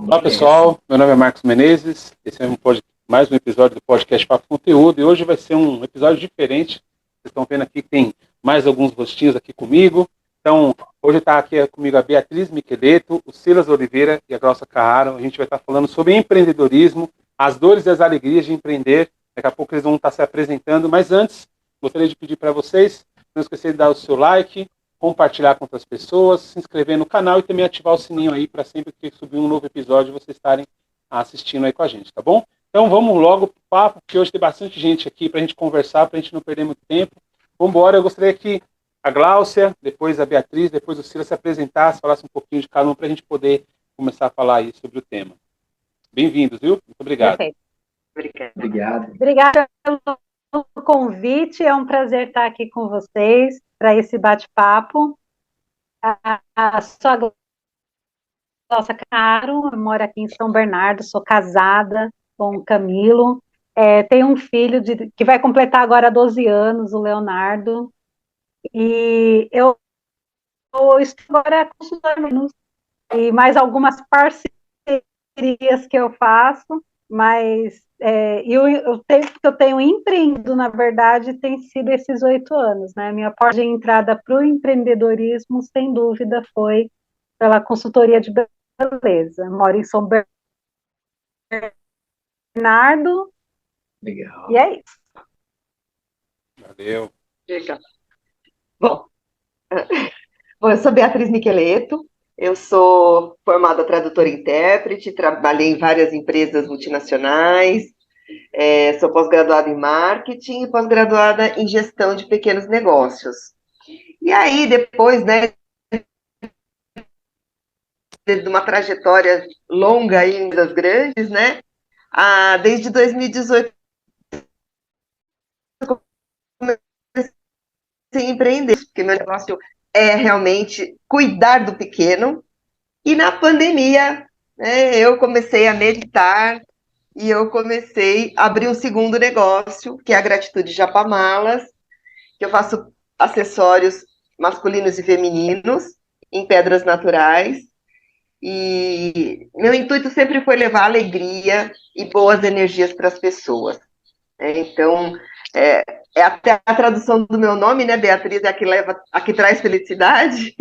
Olá pessoal, meu nome é Marcos Menezes, esse é mais um episódio do podcast Papo Conteúdo e hoje vai ser um episódio diferente. Vocês estão vendo aqui que tem mais alguns rostinhos aqui comigo. Então, hoje está aqui comigo a Beatriz Miqueleto, o Silas Oliveira e a Glaucia Carraro. A gente vai estar falando sobre empreendedorismo, as dores e as alegrias de empreender. Daqui a pouco eles vão estar se apresentando, mas antes, gostaria de pedir para vocês, não esquecer de dar o seu like, compartilhar com outras pessoas, se inscrever no canal e também ativar o sininho aí para sempre que subir um novo episódio vocês estarem assistindo aí com a gente, tá bom? Então vamos logo pro papo, porque hoje tem bastante gente aqui para a gente conversar, para a gente não perder muito tempo. Vamos embora, eu gostaria que a Glaucia, depois a Beatriz, depois o Silas se apresentasse, falasse um pouquinho de cada um para a gente poder começar a falar aí sobre o tema. Bem-vindos, viu? Muito obrigado. Perfeito. Obrigado. Obrigada pelo convite, é um prazer estar aqui com vocês para esse bate-papo. Sou a Glaucia Carraro, eu moro aqui em São Bernardo, sou casada com o Camilo, tenho um filho que vai completar agora 12 anos, o Leonardo, e eu estou agora consultando e mais algumas parcerias que eu faço, mas o tempo que eu tenho empreendido, na verdade, tem sido esses 8 anos, né? Minha porta de entrada para o empreendedorismo, sem dúvida, foi pela consultoria de beleza. Moro em São Bernardo. Legal. E é isso. Valeu. Legal. Bom, eu sou Beatriz Miqueleto, eu sou formada tradutora e intérprete, trabalhei em várias empresas multinacionais, sou pós-graduada em marketing e pós-graduada em gestão de pequenos negócios. E aí, depois, né, de uma trajetória longa aí das grandes, né, desde 2018 eu comecei a empreender, porque meu negócio é realmente cuidar do pequeno. E na pandemia, né, eu comecei a meditar e eu comecei a abrir um segundo negócio, que é a Gratitude Japamalas, que eu faço acessórios masculinos e femininos em pedras naturais. E meu intuito sempre foi levar alegria e boas energias para as pessoas. Então, até a tradução do meu nome, né, Beatriz, é a que traz felicidade.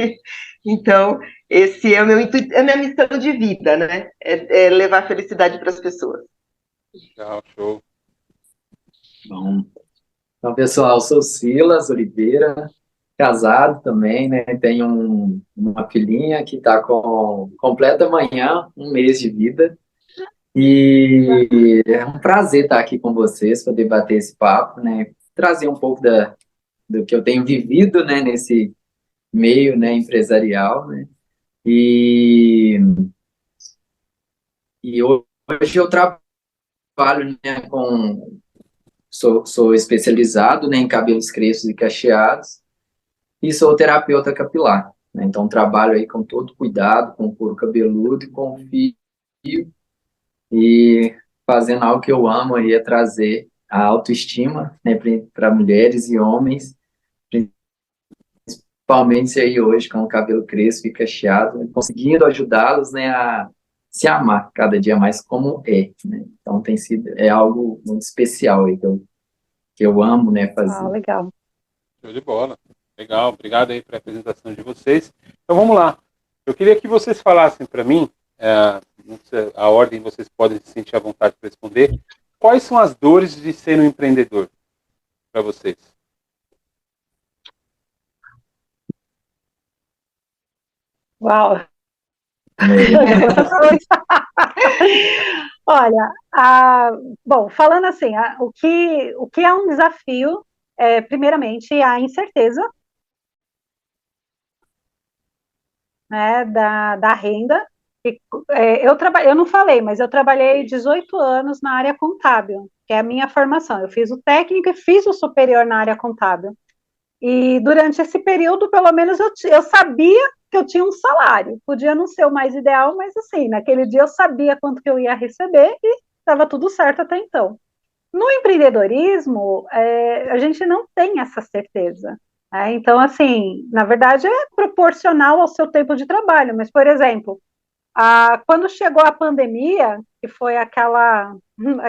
Então, esse é o meu intuito, é a minha missão de vida, né? É levar felicidade para as pessoas. Legal, show. Bom, então, pessoal, eu sou Silas Oliveira, casado também, né? Tenho uma filhinha que está completa amanhã, 1 mês de vida. E é um prazer estar aqui com vocês, poder bater esse papo, né? Trazer um pouco do que eu tenho vivido, né, nesse meio, né, empresarial, né? E hoje eu trabalho, né, sou especializado, né, em cabelos crespos e cacheados e sou terapeuta capilar, né? Então trabalho aí com todo cuidado, com o couro cabeludo e com o fio e fazendo algo que eu amo aí é trazer a autoestima, né, para mulheres e homens, principalmente aí hoje com o cabelo crespo e cacheado, né, conseguindo ajudá-los, né, a se amar cada dia mais como né? Então é algo muito especial aí que eu amo, né, fazer. Legal. Show de bola. Legal, obrigado aí pela apresentação de vocês. Então vamos lá. Eu queria que vocês falassem para mim, não sei, a ordem vocês podem se sentir à vontade para responder. Quais são as dores de ser um empreendedor para vocês? Uau! Olha, bom, falando assim, o que é um desafio primeiramente, a incerteza, né, da renda. Eu não falei, mas eu trabalhei 18 anos na área contábil, que é a minha formação. Eu fiz o técnico e fiz o superior na área contábil. E durante esse período, pelo menos, eu sabia que eu tinha um salário. Podia não ser o mais ideal, mas assim, naquele dia eu sabia quanto que eu ia receber e estava tudo certo até então. No empreendedorismo, a gente não tem essa certeza. Então, assim, na verdade, é proporcional ao seu tempo de trabalho. Mas, por exemplo, Quando chegou a pandemia, que foi aquela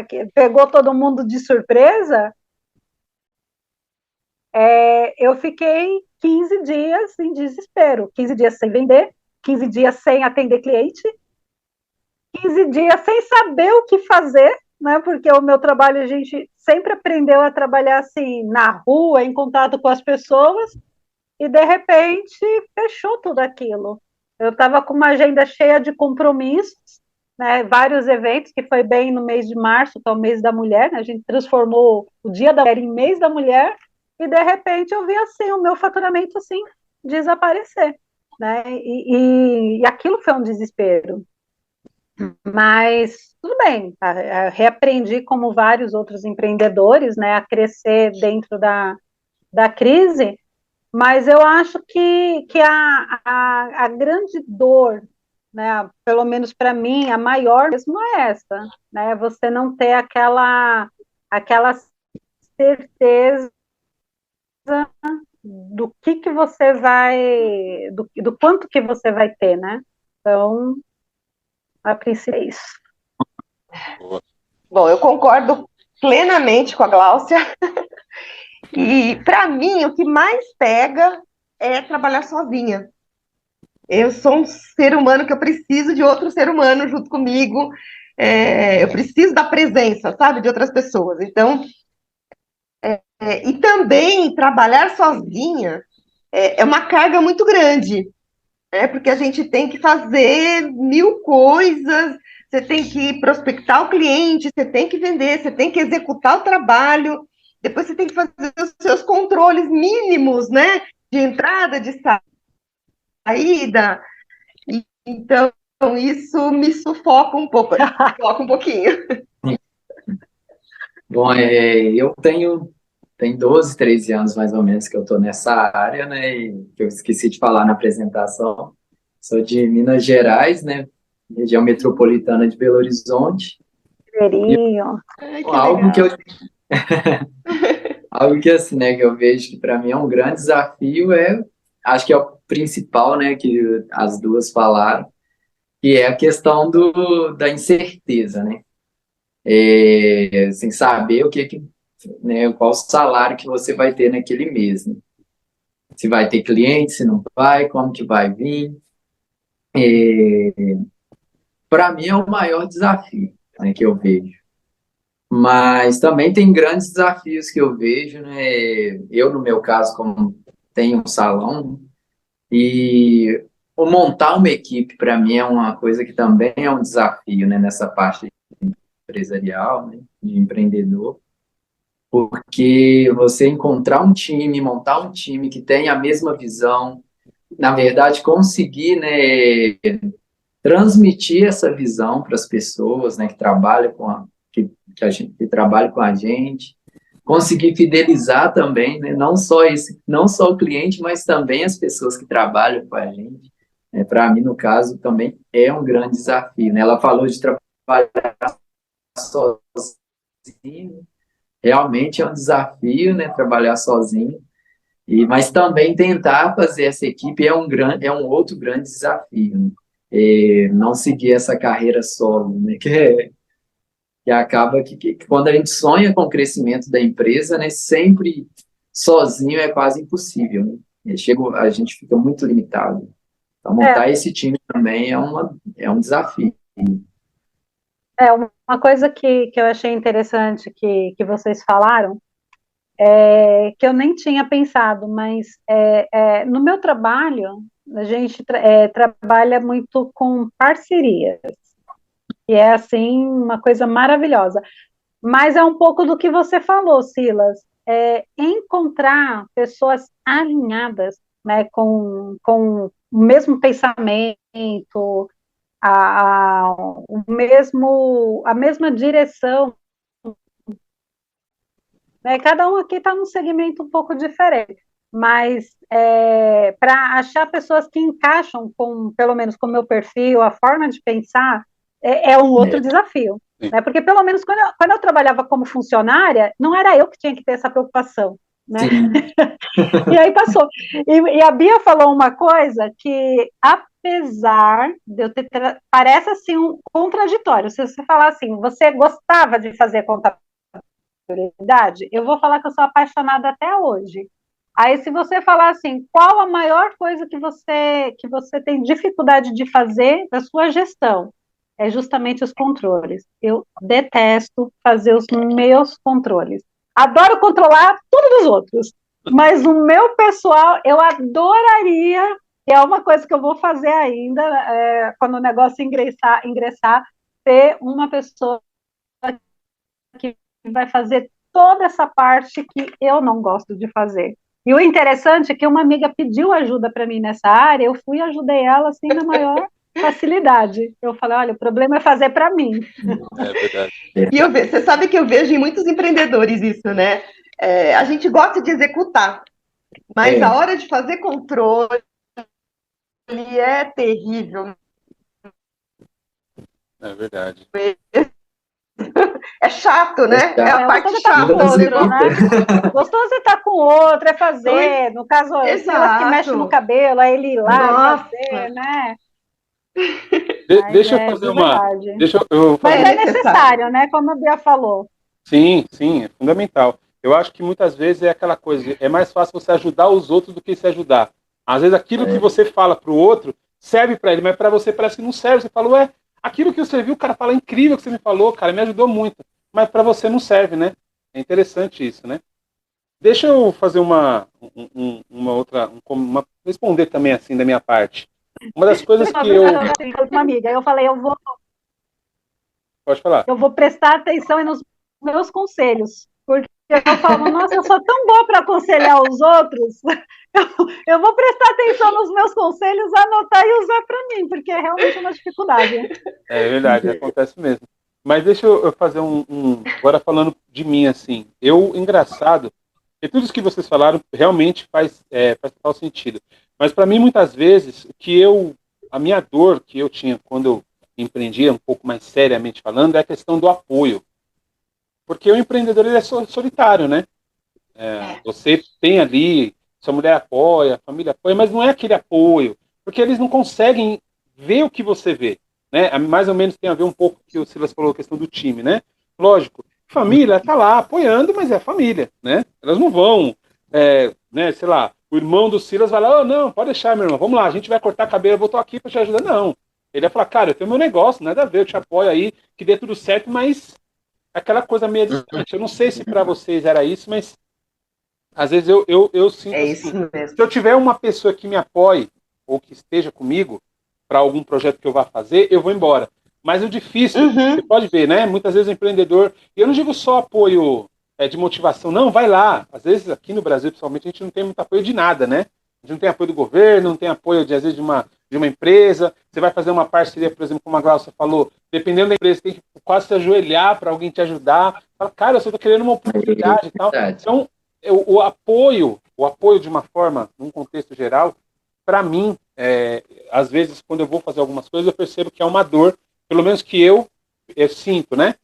que pegou todo mundo de surpresa, eu fiquei 15 dias em desespero, 15 dias sem vender, 15 dias sem atender cliente, 15 dias sem saber o que fazer, né? Porque o meu trabalho, a gente sempre aprendeu a trabalhar assim, na rua, em contato com as pessoas, e de repente fechou tudo aquilo. Eu estava com uma agenda cheia de compromissos, né? Vários eventos, que foi bem no mês de março, que é o mês da mulher, né? A gente transformou o Dia da Mulher em mês da mulher, e de repente eu vi assim, o meu faturamento assim, desaparecer, né? E aquilo foi um desespero. Mas tudo bem, reaprendi como vários outros empreendedores, né, a crescer dentro da crise, mas eu acho que a grande dor, né, pelo menos para mim, a maior mesmo é essa, né, você não ter aquela certeza do que você vai, do quanto que você vai ter, né? Então, a princípio é isso. Bom, eu concordo plenamente com a Gláucia. E, para mim, o que mais pega é trabalhar sozinha. Eu sou um ser humano que eu preciso de outro ser humano junto comigo. Eu preciso da presença, sabe, de outras pessoas. Então, e também trabalhar sozinha é uma carga muito grande, né? Porque a gente tem que fazer mil coisas, você tem que prospectar o cliente, você tem que vender, você tem que executar o trabalho, depois você tem que fazer os seus controles mínimos, né? De entrada, de saída. Então, isso me sufoca um pouco, sufoca um pouquinho. Bom, eu tenho 12, 13 anos mais ou menos que eu estou nessa área, né? E que eu esqueci de falar na apresentação. Sou de Minas Gerais, né? Região metropolitana de Belo Horizonte. Querido. Ai, que Algo que legal. algo que assim, né, que eu vejo que para mim é um grande desafio acho que é o principal, né, que as duas falaram, que é a questão da incerteza, né? Sem saber né, qual o salário que você vai ter naquele mês, né? Se vai ter cliente, se não vai, como que vai vir. Para mim é o maior desafio, né, que eu vejo. Mas também tem grandes desafios que eu vejo, né? Eu, no meu caso, como tenho um salão, e o montar uma equipe, para mim, é uma coisa que também é um desafio, né? Nessa parte empresarial, né? De empreendedor. Porque você encontrar um time, montar um time que tenha a mesma visão, na verdade, conseguir, né, transmitir essa visão para as pessoas, né, que trabalham que trabalham com a gente, conseguir fidelizar também, né, não só o cliente, mas também as pessoas que trabalham com a gente. Para mim, no caso, também é um grande desafio, né? Ela falou de trabalhar sozinho, realmente é um desafio, né, trabalhar sozinho. Mas também tentar fazer essa equipe é um outro grande desafio, né? Não seguir essa carreira solo, né? Que acaba que quando a gente sonha com o crescimento da empresa, né, sempre sozinho é quase impossível, né? A gente fica muito limitado. Então, montar esse time também é um desafio. Uma coisa que eu achei interessante que vocês falaram, que eu nem tinha pensado, mas no meu trabalho, a gente trabalha muito com parcerias, e é, assim, uma coisa maravilhosa. Mas é um pouco do que você falou, Silas, encontrar pessoas alinhadas, né, com o mesmo pensamento, a mesma direção, né? Cada um aqui está num segmento um pouco diferente, mas para achar pessoas que encaixam pelo menos com o meu perfil, a forma de pensar, é um outro desafio. Né? Porque pelo menos quando eu trabalhava como funcionária, não era eu que tinha que ter essa preocupação. Né? E aí passou. E a Bia falou uma coisa que apesar de eu ter... Parece, assim, um contraditório. Se você falar assim, você gostava de fazer contabilidade? Eu vou falar que eu sou apaixonada até hoje. Aí, se você falar assim, qual a maior coisa que você tem dificuldade de fazer da sua gestão? É justamente os controles. Eu detesto fazer os meus controles. Adoro controlar tudo dos outros, mas o meu pessoal, eu adoraria, e é uma coisa que eu vou fazer ainda, quando o negócio ingressar, ter uma pessoa que vai fazer toda essa parte que eu não gosto de fazer. E o interessante é que uma amiga pediu ajuda para mim nessa área, eu fui e ajudei ela assim na maior facilidade. Eu falei, olha, o problema é fazer para mim. É verdade. E você sabe que eu vejo em muitos empreendedores isso, né? A gente gosta de executar, mas a hora de fazer controle é terrível. É verdade. É chato, né? É a parte Gostoso chata com do outro, negócio. né? Gostoso você estar com o outro, é fazer. No caso, o Silas que mexe no cabelo, aí ele ir lá e fazer, né? Deixa eu fazer uma. verdade. Deixa eu fazer Mas é necessário, né? Como a Bia falou. Sim, sim, é fundamental. Eu acho que muitas vezes é aquela coisa, é mais fácil você ajudar os outros do que se ajudar. Às vezes aquilo que você fala para o outro serve para ele, mas para você parece que não serve. Você fala, ué, aquilo que você viu, o cara fala, é incrível que você me falou, cara, me ajudou muito. Mas para você não serve, né? É interessante isso, né? Deixa eu fazer uma outra, responder também assim da minha parte. Uma das coisas que eu... Uma amiga, eu falei, Pode falar. eu vou prestar atenção nos meus conselhos, porque eu falo, nossa, eu sou tão boa para aconselhar os outros, eu vou prestar atenção nos meus conselhos, anotar e usar para mim, porque é realmente uma dificuldade. É verdade, acontece mesmo. Mas deixa eu fazer agora falando de mim, assim. Engraçado, porque tudo isso que vocês falaram realmente faz total sentido. Mas para mim, muitas vezes, a minha dor que eu tinha quando eu empreendia, um pouco mais seriamente falando, é a questão do apoio. Porque o empreendedor ele é solitário, né? Você tem ali, sua mulher apoia, a família apoia, mas não é aquele apoio, porque eles não conseguem ver o que você vê, né? Mais ou menos tem a ver um pouco com o que o Silas falou, a questão do time, né? Lógico, família tá lá apoiando, mas é família, né? Elas não vão, né, sei lá, o irmão do Silas vai lá, oh, não, pode deixar, meu irmão, vamos lá, a gente vai cortar cabelo, eu tô aqui para te ajudar. Não, ele vai falar, cara, eu tenho meu negócio, nada a ver, eu te apoio aí, que dê tudo certo, mas aquela coisa meio distante. Eu não sei se para vocês era isso, mas às vezes eu sinto isso assim, mesmo. se eu tiver uma pessoa que me apoie ou que esteja comigo para algum projeto que eu vá fazer, eu vou embora. Mas o difícil, você pode ver, né? Muitas vezes o empreendedor, e eu não digo só apoio de motivação, não, vai lá. Às vezes aqui no Brasil, principalmente, a gente não tem muito apoio de nada, né? A gente não tem apoio do governo, não tem apoio, às vezes, de uma empresa. Você vai fazer uma parceria, por exemplo, como a Glaucia falou, dependendo da empresa, tem que quase se ajoelhar para alguém te ajudar. Fala, cara, eu só estou querendo uma oportunidade e tal. Então, o apoio de uma forma, num contexto geral, para mim, às vezes, quando eu vou fazer algumas coisas, eu percebo que é uma dor, pelo menos que eu sinto, né?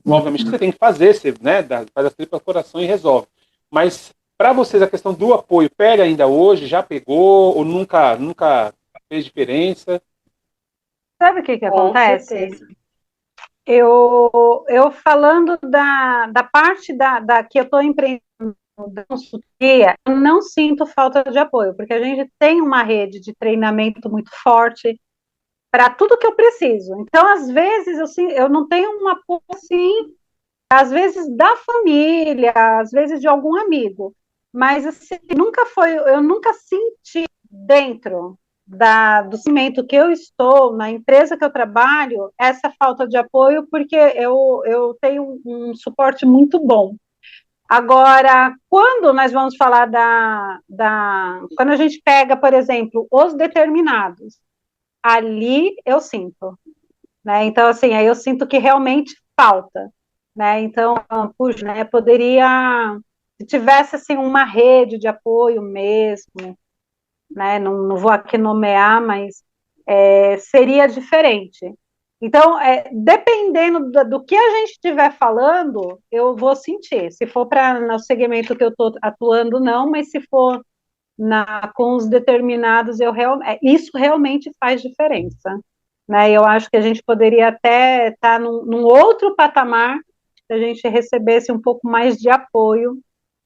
Obviamente que você tem que fazer, você, né, faz as tripas coração e resolve. Mas, para vocês, a questão do apoio pega ainda hoje, já pegou, ou nunca fez diferença? Sabe o que acontece? Eu falando da parte que eu estou empreendendo da consultoria, eu não sinto falta de apoio, porque a gente tem uma rede de treinamento muito forte para tudo que eu preciso. Então, às vezes, eu não tenho um apoio assim, às vezes da família, às vezes de algum amigo, mas assim, eu nunca senti dentro do cimento que eu estou, na empresa que eu trabalho, essa falta de apoio, porque eu tenho um suporte muito bom. Agora, quando nós vamos falar quando a gente pega, por exemplo, os determinados, ali eu sinto, né? Então, assim, aí eu sinto que realmente falta, né? Então, puxa, né, poderia, se tivesse, assim, uma rede de apoio mesmo, né? Não vou aqui nomear, mas seria diferente. Então, dependendo do que a gente estiver falando, eu vou sentir. Se for para no segmento que eu estou atuando, não, mas se for com os determinados, isso realmente faz diferença. Né? Eu acho que a gente poderia até estar num outro patamar se a gente recebesse um pouco mais de apoio,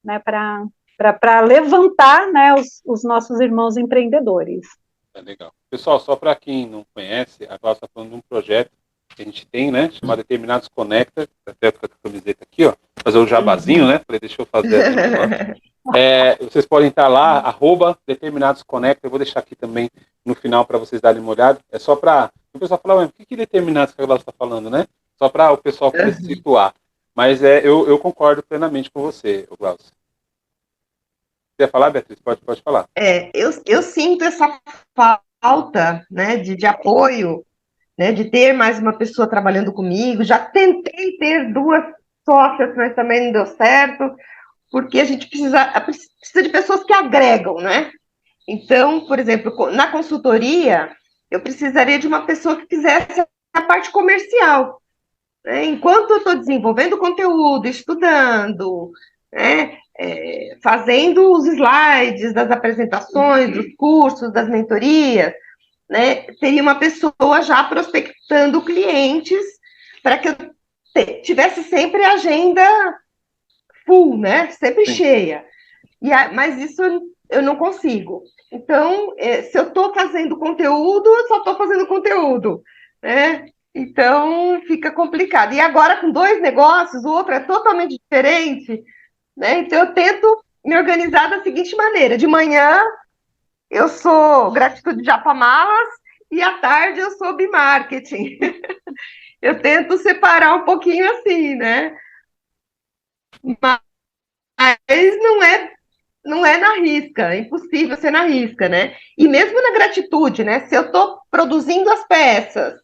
né, para levantar, né, os nossos irmãos empreendedores. Legal. Pessoal, só para quem não conhece, a Cláudia está falando de um projeto que a gente tem, né, chamado Determinados Conecta, até com a camiseta aqui, ó, fazer o jabazinho, né, falei, deixa eu fazer aqui um negócio. Vocês podem estar lá, @determinadosconecta, eu vou deixar aqui também no final para vocês darem uma olhada, é só para o pessoal falar, ué, o que Determinados que a Cláudia está falando, né, só para o pessoal poder se situar, mas eu concordo plenamente com você, Glaucio. Você quer falar, Beatriz? Pode falar. Eu sinto essa falta, né, de apoio, né, de ter mais uma pessoa trabalhando comigo. Já tentei ter 2 sócias, mas também não deu certo, porque a gente precisa de pessoas que agregam, né? Então, por exemplo, na consultoria, eu precisaria de uma pessoa que fizesse a parte comercial, né? Enquanto eu estou desenvolvendo conteúdo, estudando, né, fazendo os slides das apresentações, dos cursos, das mentorias, né, teria uma pessoa já prospectando clientes para que eu tivesse sempre a agenda full, né, sempre cheia. Mas isso eu não consigo. Então, se eu estou fazendo conteúdo, eu só estou fazendo conteúdo, né? Então, fica complicado. E agora, com 2 negócios, o outro é totalmente diferente, né? Então, eu tento me organizar da seguinte maneira. De manhã, eu sou Gratitude Japamalas e à tarde eu sou Bimarketing. Eu tento separar um pouquinho assim, né? Mas não é na risca, é impossível ser na risca, né? E mesmo na gratitude, né? Se eu estou produzindo as peças,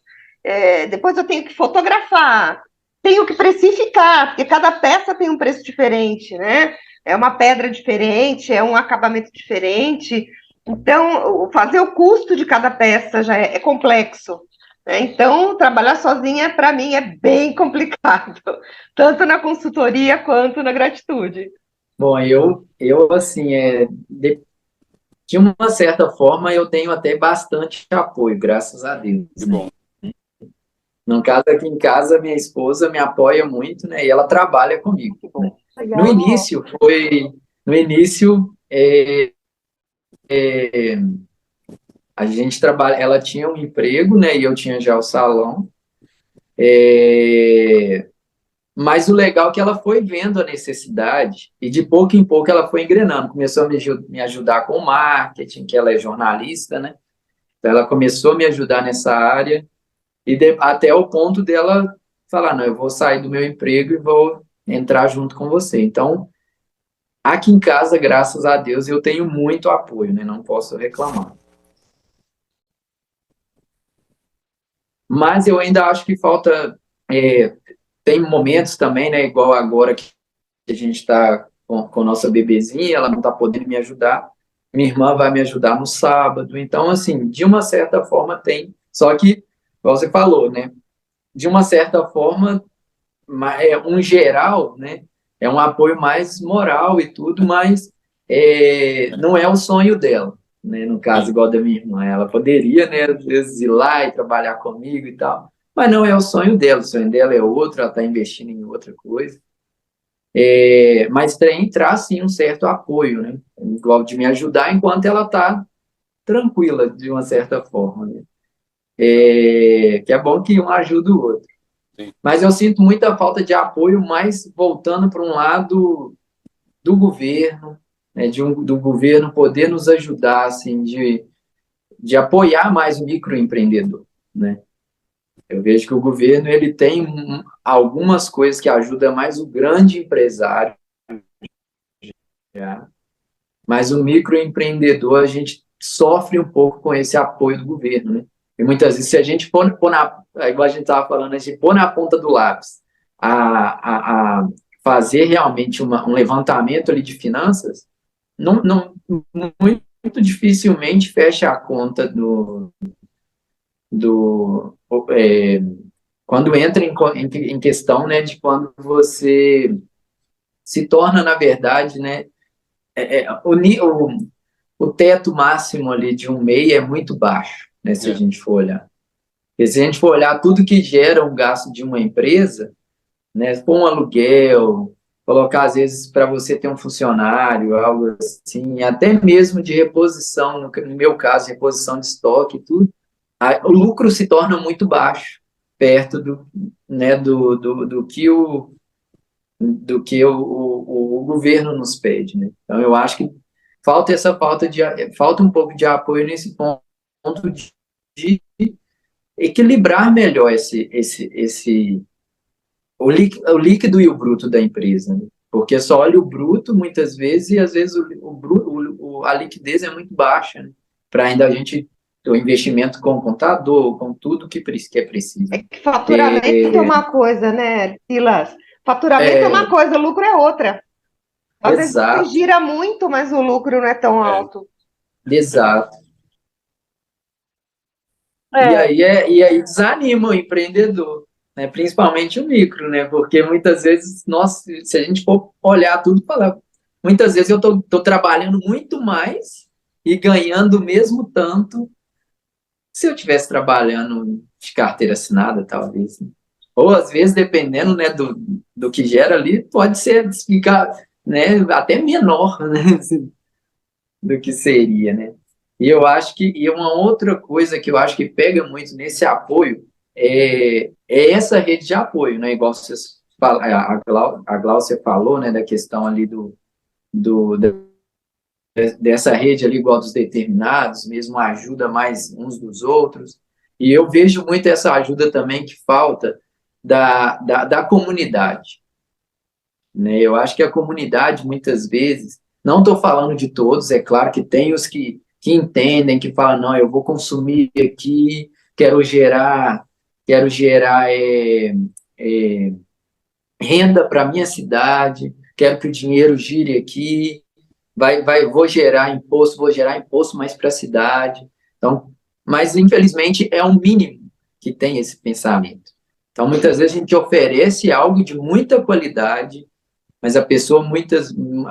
depois eu tenho que fotografar, tenho que precificar, porque cada peça tem um preço diferente, né? É uma pedra diferente, é um acabamento diferente. Então, fazer o custo de cada peça já é complexo, né? Então, trabalhar sozinha, para mim, é bem complicado, tanto na consultoria quanto na gratitude. Bom, eu assim, de uma certa forma, eu tenho até bastante apoio, graças a Deus, Que né? bom. No caso, aqui em casa, minha esposa me apoia muito, né? E ela trabalha comigo, né? Legal. No início, a gente trabalha, ela tinha um emprego, né? E eu tinha já o salão. Mas o legal é que ela foi vendo a necessidade e de pouco em pouco ela foi engrenando. Começou a me ajudar com o marketing, que ela é jornalista, né? Então ela começou a me ajudar nessa área e até o ponto dela falar, não, eu vou sair do meu emprego e vou entrar junto com você. Então, aqui em casa, graças a Deus, eu tenho muito apoio, né? Não posso reclamar. Mas eu ainda acho que falta... tem momentos também, né? Igual agora que a gente está com nossa bebezinha, ela não está podendo me ajudar. Minha irmã vai me ajudar no sábado. Então, assim, de uma certa forma tem. Só que, como você falou, né? De uma certa forma, um geral, né? É um apoio mais moral e tudo, mas não é o sonho dela, né? No caso, igual da minha irmã. Ela poderia, né? Às vezes ir lá e trabalhar comigo e tal. Mas não é o sonho dela. O sonho dela é outro, ela está investindo em outra coisa. Mas traz sim um certo apoio, né? Igual de me ajudar enquanto ela está tranquila, de uma certa forma, né? Que é bom que um ajuda o outro. Sim. Mas eu sinto muita falta de apoio, mais voltando para um lado do governo, né? Do governo poder nos ajudar, assim, de apoiar mais o microempreendedor, né? Eu vejo que o governo ele tem algumas coisas que ajudam mais o grande empresário, já. Mas o microempreendedor, a gente sofre um pouco com esse apoio do governo, né? E muitas vezes, se a gente igual a gente estava falando, a gente pôr na ponta do lápis a fazer realmente um levantamento ali de finanças, muito dificilmente fecha a conta quando entra em questão, né, de quando você se torna, na verdade, né, o teto máximo ali de um MEI é muito baixo, né, se a gente for olhar. Porque se a gente for olhar tudo que gera um gasto de uma empresa, né, por um aluguel, colocar às vezes para você ter um funcionário, algo assim, até mesmo de reposição, no meu caso, reposição de estoque e tudo, o lucro se torna muito baixo, perto né, do que o governo nos pede, né? Então, eu acho que falta um pouco de apoio nesse ponto de equilibrar melhor o líquido e o bruto da empresa, né? Porque só olha o bruto muitas vezes e às vezes a liquidez é muito baixa, né? Para ainda a gente ter o investimento com o contador, com tudo que é preciso. É que faturamento é uma coisa, né, Silas? Faturamento é uma coisa, lucro é outra. Às vezes você gira muito, mas o lucro não é tão alto. Exato. E aí desanima o empreendedor, né? Principalmente o micro, né? Porque muitas vezes, nossa, se a gente for olhar tudo, falar, muitas vezes eu tô trabalhando muito mais e ganhando o mesmo tanto se eu estivesse trabalhando de carteira assinada, talvez, né? Ou às vezes, dependendo, né, do que gera ali, pode ficar, né, até menor, né, do que seria, né? E uma outra coisa que eu acho que pega muito nesse apoio é essa rede de apoio, né? Igual vocês a Gláucia falou, né, da questão ali do, dessa rede ali, igual dos determinados, mesmo a ajuda mais uns dos outros. E eu vejo muito essa ajuda também que falta da comunidade, né? Eu acho que a comunidade, muitas vezes, não estou falando de todos, é claro que tem os que entendem, que falam, não, eu vou consumir aqui, quero gerar é, renda para a minha cidade, quero que o dinheiro gire aqui, vou gerar imposto mais para a cidade. Então, mas infelizmente é um mínimo que tem esse pensamento. Então, muitas vezes a gente oferece algo de muita qualidade, mas a pessoa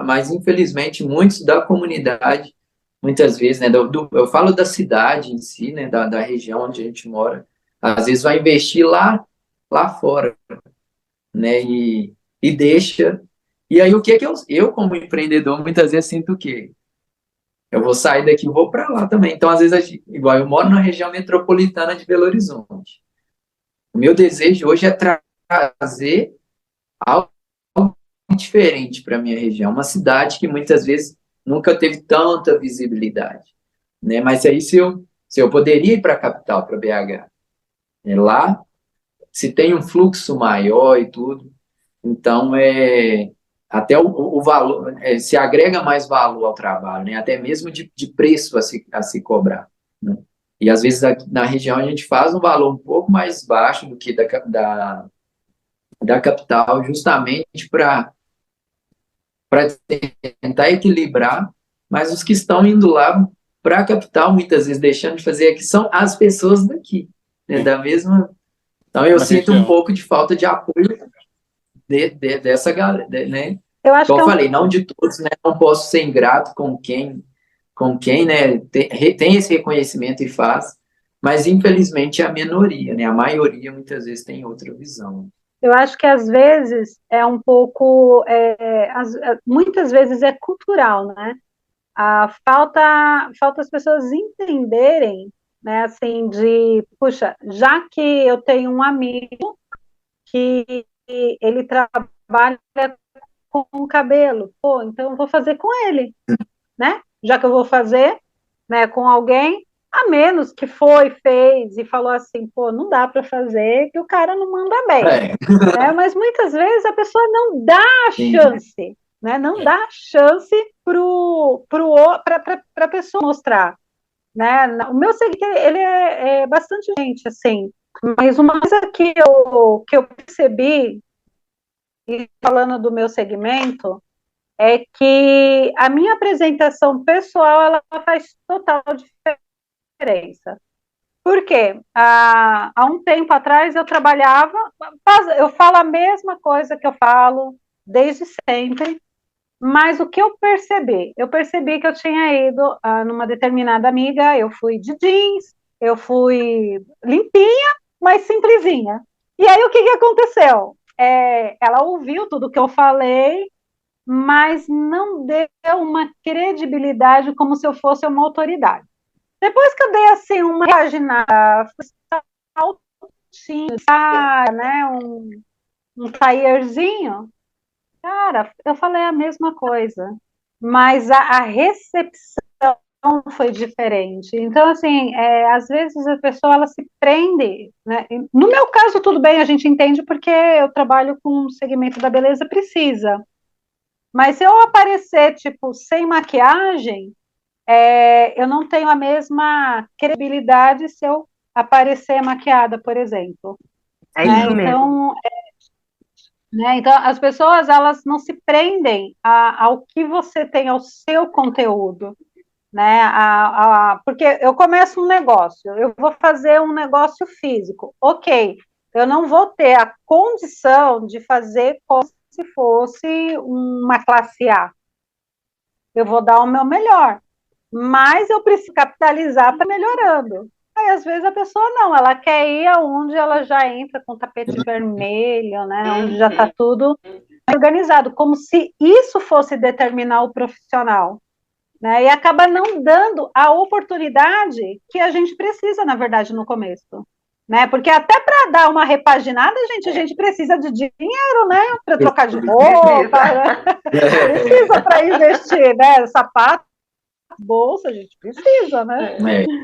mas infelizmente muitos da comunidade, muitas vezes, né, eu falo da cidade em si, né, da região onde a gente mora, às vezes vai investir lá fora, né, e deixa. E aí o que é que eu como empreendedor muitas vezes sinto o quê? Eu vou sair daqui e vou para lá também. Então, às vezes, igual eu moro na região metropolitana de Belo Horizonte. O meu desejo hoje é trazer algo diferente para a minha região. Uma cidade que muitas vezes nunca teve tanta visibilidade, né? Mas aí se eu poderia ir para a capital, para BH, né? Lá se tem um fluxo maior e tudo, então até o valor se agrega mais valor ao trabalho, né? Até mesmo de preço a se cobrar, né? E às vezes na região a gente faz um valor um pouco mais baixo do que da capital, justamente para tentar equilibrar, mas os que estão indo lá para a capital, muitas vezes deixando de fazer aqui, são as pessoas daqui, né, da mesma. Então eu sinto um pouco de falta de apoio dessa galera, né? Eu acho Como que eu falei, não de todos, né? Não posso ser ingrato com quem, né, tem esse reconhecimento e faz, mas infelizmente é a minoria, né? A maioria muitas vezes tem outra visão. Eu acho que às vezes é um pouco, muitas vezes é cultural, né? Falta as pessoas entenderem, né? Assim, puxa, já que eu tenho um amigo que ele trabalha com cabelo, pô, então eu vou fazer com ele, né? Já que eu vou fazer, né, com alguém, a menos que fez e falou assim, pô, não dá para fazer, que o cara não manda bem, né? Mas muitas vezes a pessoa não dá a chance, né? Não dá a chance para a pessoa mostrar, né? O meu seguidor, ele é bastante gente, assim, mas uma coisa que eu percebi, e falando do meu segmento, é que a minha apresentação pessoal, ela faz total diferença. Por quê? Há um tempo atrás eu trabalhava, eu falo a mesma coisa que eu falo desde sempre, Mas o que eu percebi? Eu percebi que eu tinha ido numa determinada amiga, eu fui de jeans, eu fui limpinha, mas simplesinha. E aí o que que aconteceu? Ela ouviu tudo que eu falei, mas não deu uma credibilidade como se eu fosse uma autoridade. Depois que eu dei assim uma página, saltinho, né, um taierzinho, cara, eu falei a mesma coisa, mas a recepção foi diferente. Então, assim, às vezes a pessoa ela se prende, né? No meu caso, tudo bem, a gente entende porque eu trabalho com um segmento da beleza, precisa. Mas se eu aparecer, tipo, sem maquiagem, eu não tenho a mesma credibilidade se eu aparecer maquiada, por exemplo. É Né? isso mesmo. Então, as pessoas elas não se prendem ao que você tem, ao seu conteúdo. Né? Porque eu começo um negócio, eu vou fazer um negócio físico, ok, eu não vou ter a condição de fazer como se fosse uma classe A, eu vou dar o meu melhor, mas eu preciso capitalizar para melhorando. Aí, às vezes, a pessoa não, ela quer ir aonde ela já entra com tapete vermelho, né? Onde já está tudo organizado, como se isso fosse determinar o profissional. Né? E acaba não dando a oportunidade que a gente precisa, na verdade, no começo. Né? Porque até para dar uma repaginada, a gente precisa de dinheiro, né? Para trocar de roupa, né? Precisa para investir, né? Sapato, bolsa, a gente precisa, né?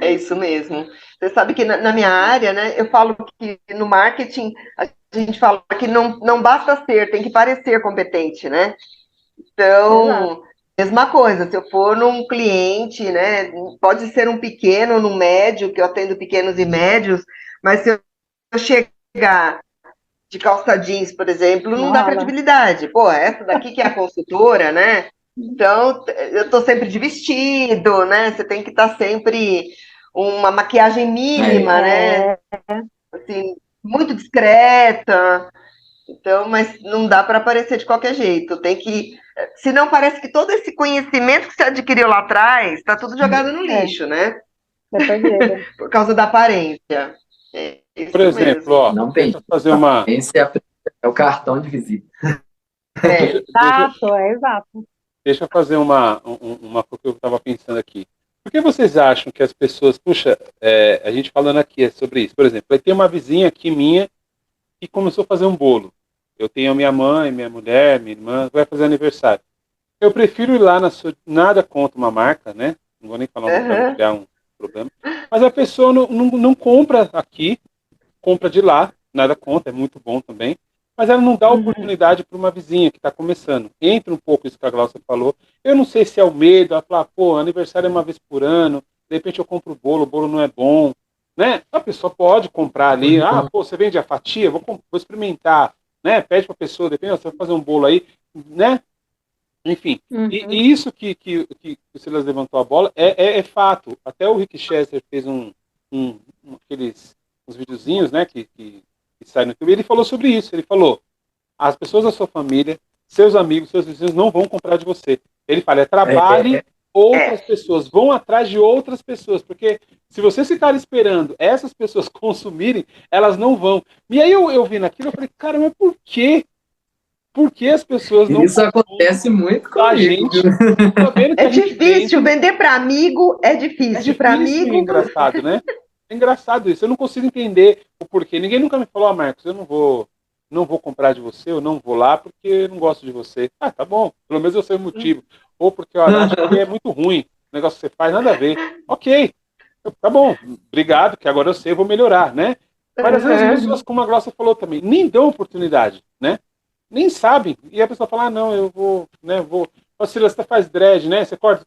É isso mesmo. Você sabe que na minha área, né, eu falo que no marketing a gente fala que não basta ser, tem que parecer competente, né? Então, Exato. mesma coisa, se eu for num cliente, né, pode ser um pequeno, num médio, que eu atendo pequenos e médios, mas se eu chegar de calça jeans, por exemplo, não Não dá rola. credibilidade. Pô, essa daqui que é a consultora, né? Então, eu tô sempre de vestido, né? Você tem que estar sempre uma maquiagem mínima, né? Assim, muito discreta. Então, mas não dá para aparecer de qualquer jeito. Tem que. Senão parece que todo esse conhecimento que você adquiriu lá atrás está tudo jogado no lixo, né? É perdido. Por causa da aparência. É Por isso exemplo, mesmo. ó, Não tem deixa eu fazer uma. esse é o cartão de visita. É. Deixa, Exato, exato. deixa eu fazer uma coisa que eu estava pensando aqui. Por que vocês acham que as pessoas. Puxa, a gente falando aqui é sobre isso. Por exemplo, vai ter uma vizinha aqui minha que começou a fazer um bolo. Eu tenho a minha mãe, minha mulher, minha irmã, vai fazer aniversário. Eu prefiro ir lá na sua. Nada contra uma marca, né? Não vou nem falar o nome para não Uhum. criar um problema. Mas a pessoa não compra aqui, compra de lá, nada contra, é muito bom também. Mas ela não dá oportunidade para uma vizinha que está começando. Entra um pouco isso que a Glaucia falou. Eu não sei se é o medo, ela fala, pô, aniversário é uma vez por ano, de repente eu compro o bolo não é bom. Né? A pessoa pode comprar ali, pô, você vende a fatia, vou experimentar. Né? Pede para a pessoa, depende, você vai fazer um bolo aí, né? Enfim, e isso que o Silas levantou a bola é fato. Até o Rick Chester fez aqueles uns videozinhos, né, que saem no YouTube, e ele falou sobre isso. Ele falou, as pessoas da sua família, seus amigos, seus vizinhos não vão comprar de você. Ele fala, trabalhe outras pessoas, vão atrás de outras pessoas, porque se você ficar esperando essas pessoas consumirem, elas não vão. E aí eu vi naquilo, eu falei, cara, mas por quê? Por que as pessoas não Isso acontece muito a comigo, gente, viu? sabendo que É a gente difícil, vende, vender para amigo é é difícil. Para difícil e amigo, engraçado, né? É engraçado isso. Eu não consigo entender o porquê. Ninguém nunca me falou, Marcos, eu não vou comprar de você, eu não vou lá porque eu não gosto de você. Ah, tá bom. Pelo menos eu sei o motivo. Ou porque, olha, acho que é muito ruim. O negócio que você faz, nada a ver. Ok. Tá bom. Obrigado, que agora eu sei, eu vou melhorar, né? Mas às vezes as pessoas, como a Glaucia falou também, nem dão oportunidade, né? Nem sabem. E a pessoa fala, não, eu vou, né, vou. Ô, Silas, você faz dread, né? Você corta.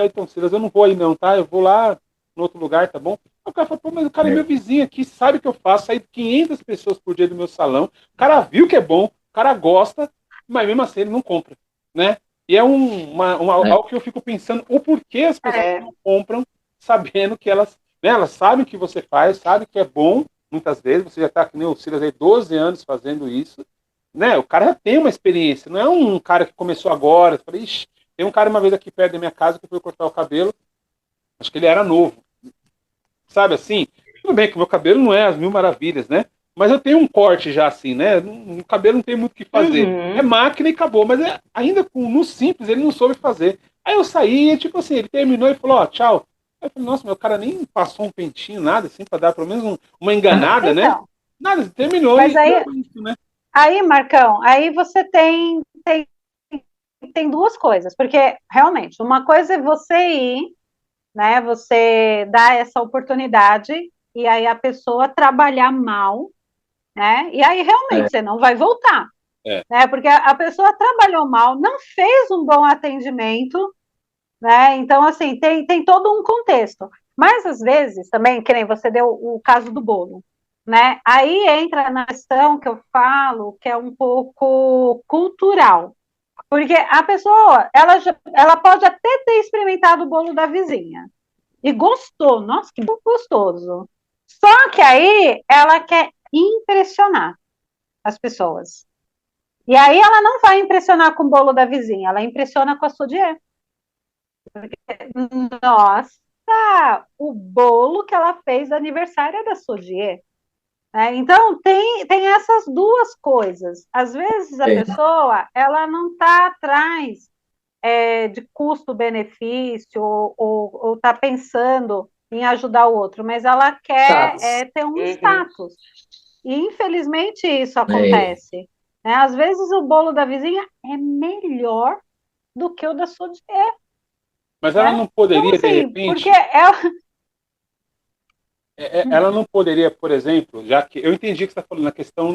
Então, Silas, eu não vou aí não, tá? Eu vou lá no outro lugar, tá bom? O cara fala, pô, mas o cara é meu vizinho aqui, sabe o que eu faço, sai 500 pessoas por dia do meu salão, o cara viu que é bom, o cara gosta, mas mesmo assim ele não compra, né? E é algo que eu fico pensando, o porquê as pessoas não compram, sabendo que elas sabem o que você faz, sabem que é bom, muitas vezes, você já está, que nem o Silas aí, 12 anos fazendo isso, né, o cara já tem uma experiência, não é um cara que começou agora. Eu falei, ixi, tem um cara uma vez aqui perto da minha casa que foi cortar o cabelo, acho que ele era novo, sabe assim? Tudo bem que o meu cabelo não é as mil maravilhas, né? Mas eu tenho um corte já assim, né? O cabelo não tem muito o que fazer. É Uhum. máquina e acabou, mas ainda no simples ele não soube fazer. Aí eu saí, tipo assim, ele terminou e falou, ó, tchau. Aí eu falei, nossa, meu cara nem passou um pentinho, nada assim, pra dar pelo menos uma enganada, né? Então, Nada, terminou mas e aí, foi isso, né? aí, Marcão, aí você tem duas coisas, porque realmente, uma coisa é você ir, né? Você dar essa oportunidade e aí a pessoa trabalhar mal, né? E aí É, realmente você não vai voltar, É. né? Porque a pessoa trabalhou mal, não fez um bom atendimento, né? Então, assim, tem todo um contexto. Mas às vezes também, que nem você deu o caso do bolo, né? Aí entra na questão que eu falo, que é um pouco cultural. Porque a pessoa, ela pode até ter experimentado o bolo da vizinha e gostou, nossa, que gostoso. Só que aí ela quer impressionar as pessoas. E aí ela não vai impressionar com o bolo da vizinha, ela impressiona com a sua dieta. Nossa, o bolo que ela fez do aniversário é da Sodier. Né? Então, tem essas duas coisas. Às vezes a é, pessoa ela não está atrás de custo-benefício ou está pensando em ajudar o outro, mas ela quer status. ter um Uhum. status. E infelizmente isso É, acontece. Né? Às vezes o bolo da vizinha é melhor do que o da Sodier. Mas ela Né? não Então, poderia, de assim, porque repente, ela não poderia, por exemplo, já que eu entendi que você está falando na questão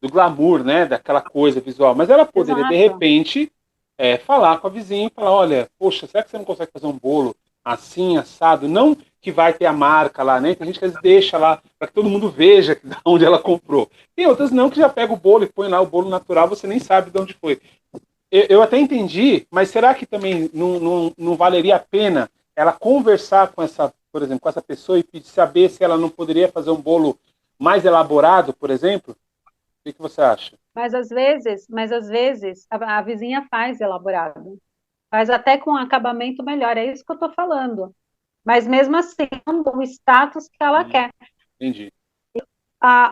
do glamour, né, daquela coisa visual, mas ela poderia, de exato. repente, falar com a vizinha e falar, olha, poxa, será que você não consegue fazer um bolo assim, assado? Não que vai ter a marca lá, né? Tem gente que às vezes deixa lá para que todo mundo veja de onde ela comprou. Tem outras não que já pega o bolo e põe lá o bolo natural, você nem sabe de onde foi. Eu até entendi, mas será que também não valeria a pena ela conversar com essa, por exemplo, com essa pessoa e saber se ela não poderia fazer um bolo mais elaborado, por exemplo? O que você acha? Mas às vezes a vizinha faz elaborado, faz até com um acabamento melhor, é isso que eu estou falando. Mas mesmo assim, o status que ela quer. Entendi.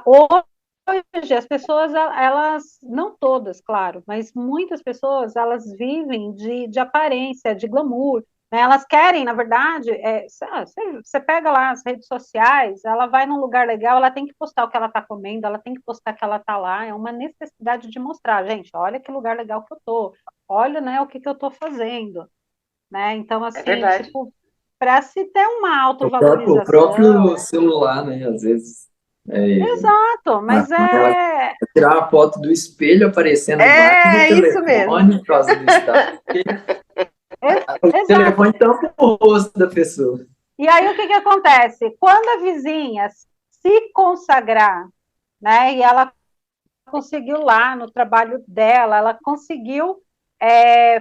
Hoje as pessoas, elas, não todas, claro, mas muitas pessoas, elas vivem de aparência, de glamour, né? Elas querem, na verdade, você pega lá as redes sociais, ela vai num lugar legal, ela tem que postar o que ela está comendo, ela tem que postar que ela está lá, é uma necessidade de mostrar, gente, olha que lugar legal que eu tô, olha, né, o que que eu tô fazendo, né? Então, É assim, verdade. tipo, para se ter uma o próprio autovalorização, celular, né? Às vezes, é, exato, a mas mãe, ela quer tirar uma foto do espelho aparecendo mais no É isso mesmo. telefone por causa do status. O exato. telefone tampa o rosto da pessoa. E aí o que que acontece? Quando a vizinha se consagrar, né, e ela conseguiu lá no trabalho dela, ela conseguiu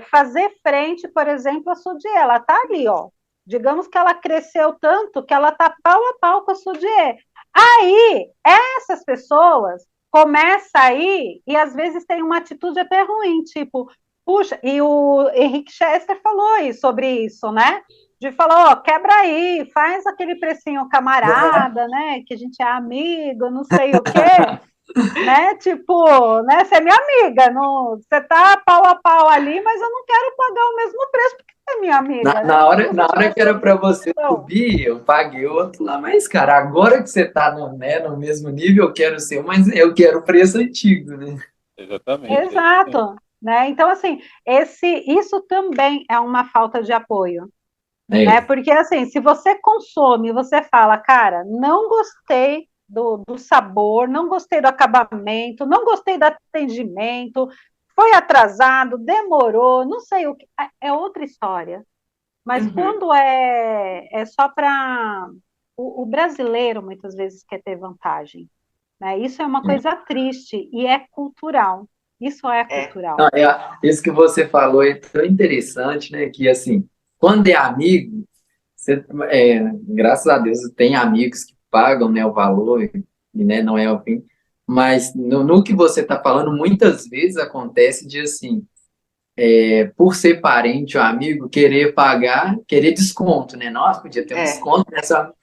fazer frente, por exemplo, a Sodier, ela está ali, ó. Digamos que ela cresceu tanto que ela está pau a pau com a Sodier. Aí, essas pessoas começam aí e às vezes tem uma atitude até ruim, tipo, puxa, e o Henrique Chester falou aí sobre isso, né? De falar, ó, quebra aí, faz aquele precinho camarada, né? Que a gente é amigo, não sei o quê, né? Tipo, né? Você é minha amiga, não, você tá pau a pau ali, mas eu não quero pagar o mesmo preço porque você é minha Na, amiga, né? na Porque hora, você na tirou hora a que sua era para você comissão. subir, eu paguei outro lá, mas, cara, agora que você tá no, né, no mesmo nível, eu quero ser, mas eu quero o preço antigo, né? Exatamente, exatamente. Exato, né? Então, assim, isso também é uma falta de apoio, né? É, Porque, assim, se você consome, você fala, cara, não gostei do sabor, não gostei do acabamento, não gostei do atendimento, foi atrasado, demorou, não sei o que, é outra história. Mas Uhum. quando é só para. O brasileiro muitas vezes quer ter vantagem, né? Isso é uma é. coisa triste e é cultural. Isso é É. Não, cultural. isso que você falou é tão interessante, né? Que, assim, quando é amigo, você, graças a Deus, tem amigos que pagam, né, o valor, e, né, não é o fim. Mas no que você está falando, muitas vezes acontece de assim, por ser parente ou amigo, querer pagar, querer desconto, né? Nossa, podia ter um É, desconto nessa.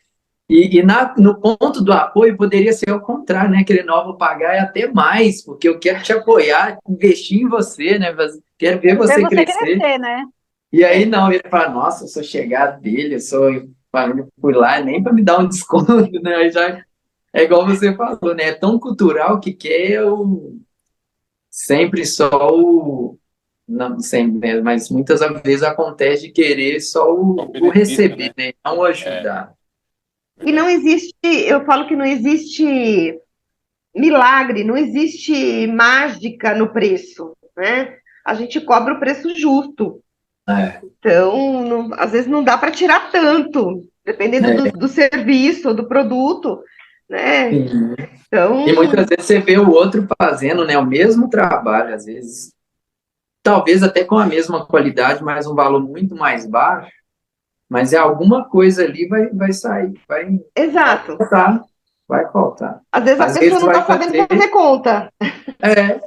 No ponto do apoio poderia ser ao contrário, né? Querer não, vou pagar é até mais, porque eu quero te apoiar, investir em você, né? Quero ver Ver você você crescer. crescer, né? E aí não, ele fala, nossa, eu sou chegado dele, eu fui lá nem para me dar um desconto, né? Aí já é igual você falou, né? É tão cultural que quer sempre só o. Não sempre, né? Mas muitas vezes acontece de querer só O o benefício, receber, né? né? Não o É, ajudar. e não existe, eu falo que não existe milagre, não existe mágica no preço, né? A gente cobra o preço justo. É, Então, às vezes não dá para tirar tanto, dependendo é, do serviço, do produto, né? sim. E Então, muitas vezes você vê o outro fazendo, né, o mesmo trabalho, às vezes, talvez até com a mesma qualidade, mas um valor muito mais baixo, mas é alguma coisa ali vai sair, vai exato. faltar, vai faltar. Às vezes a Às pessoa vezes não vai está sabendo fazer, fazer conta. é,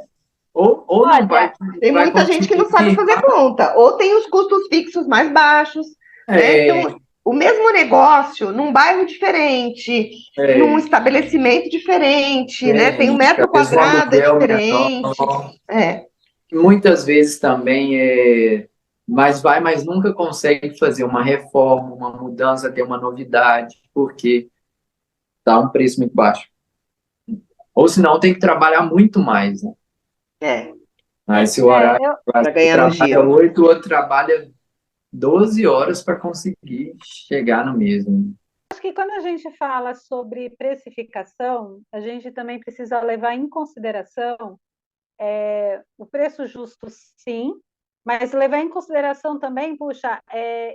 ou não Olha, Tem vai muita gente que não sabe conseguir, fazer conta, ou tem os custos fixos mais baixos, né? é, Então, o mesmo negócio, num bairro diferente, num é, estabelecimento diferente, né? Tem um metro talvez um quadrado é aluguel menor, diferente. É, muitas vezes também mas mas nunca consegue fazer uma reforma, uma mudança, ter uma novidade, porque dá um preço muito baixo. Ou senão tem que trabalhar muito mais, né? é, Aí se o é, horário, eu para você ganhar no trabalha giro. 8, o outro trabalha 12 horas para conseguir chegar no mesmo. acho que quando a gente fala sobre precificação, a gente também precisa levar em consideração o preço justo, sim, mas levar em consideração também, puxa,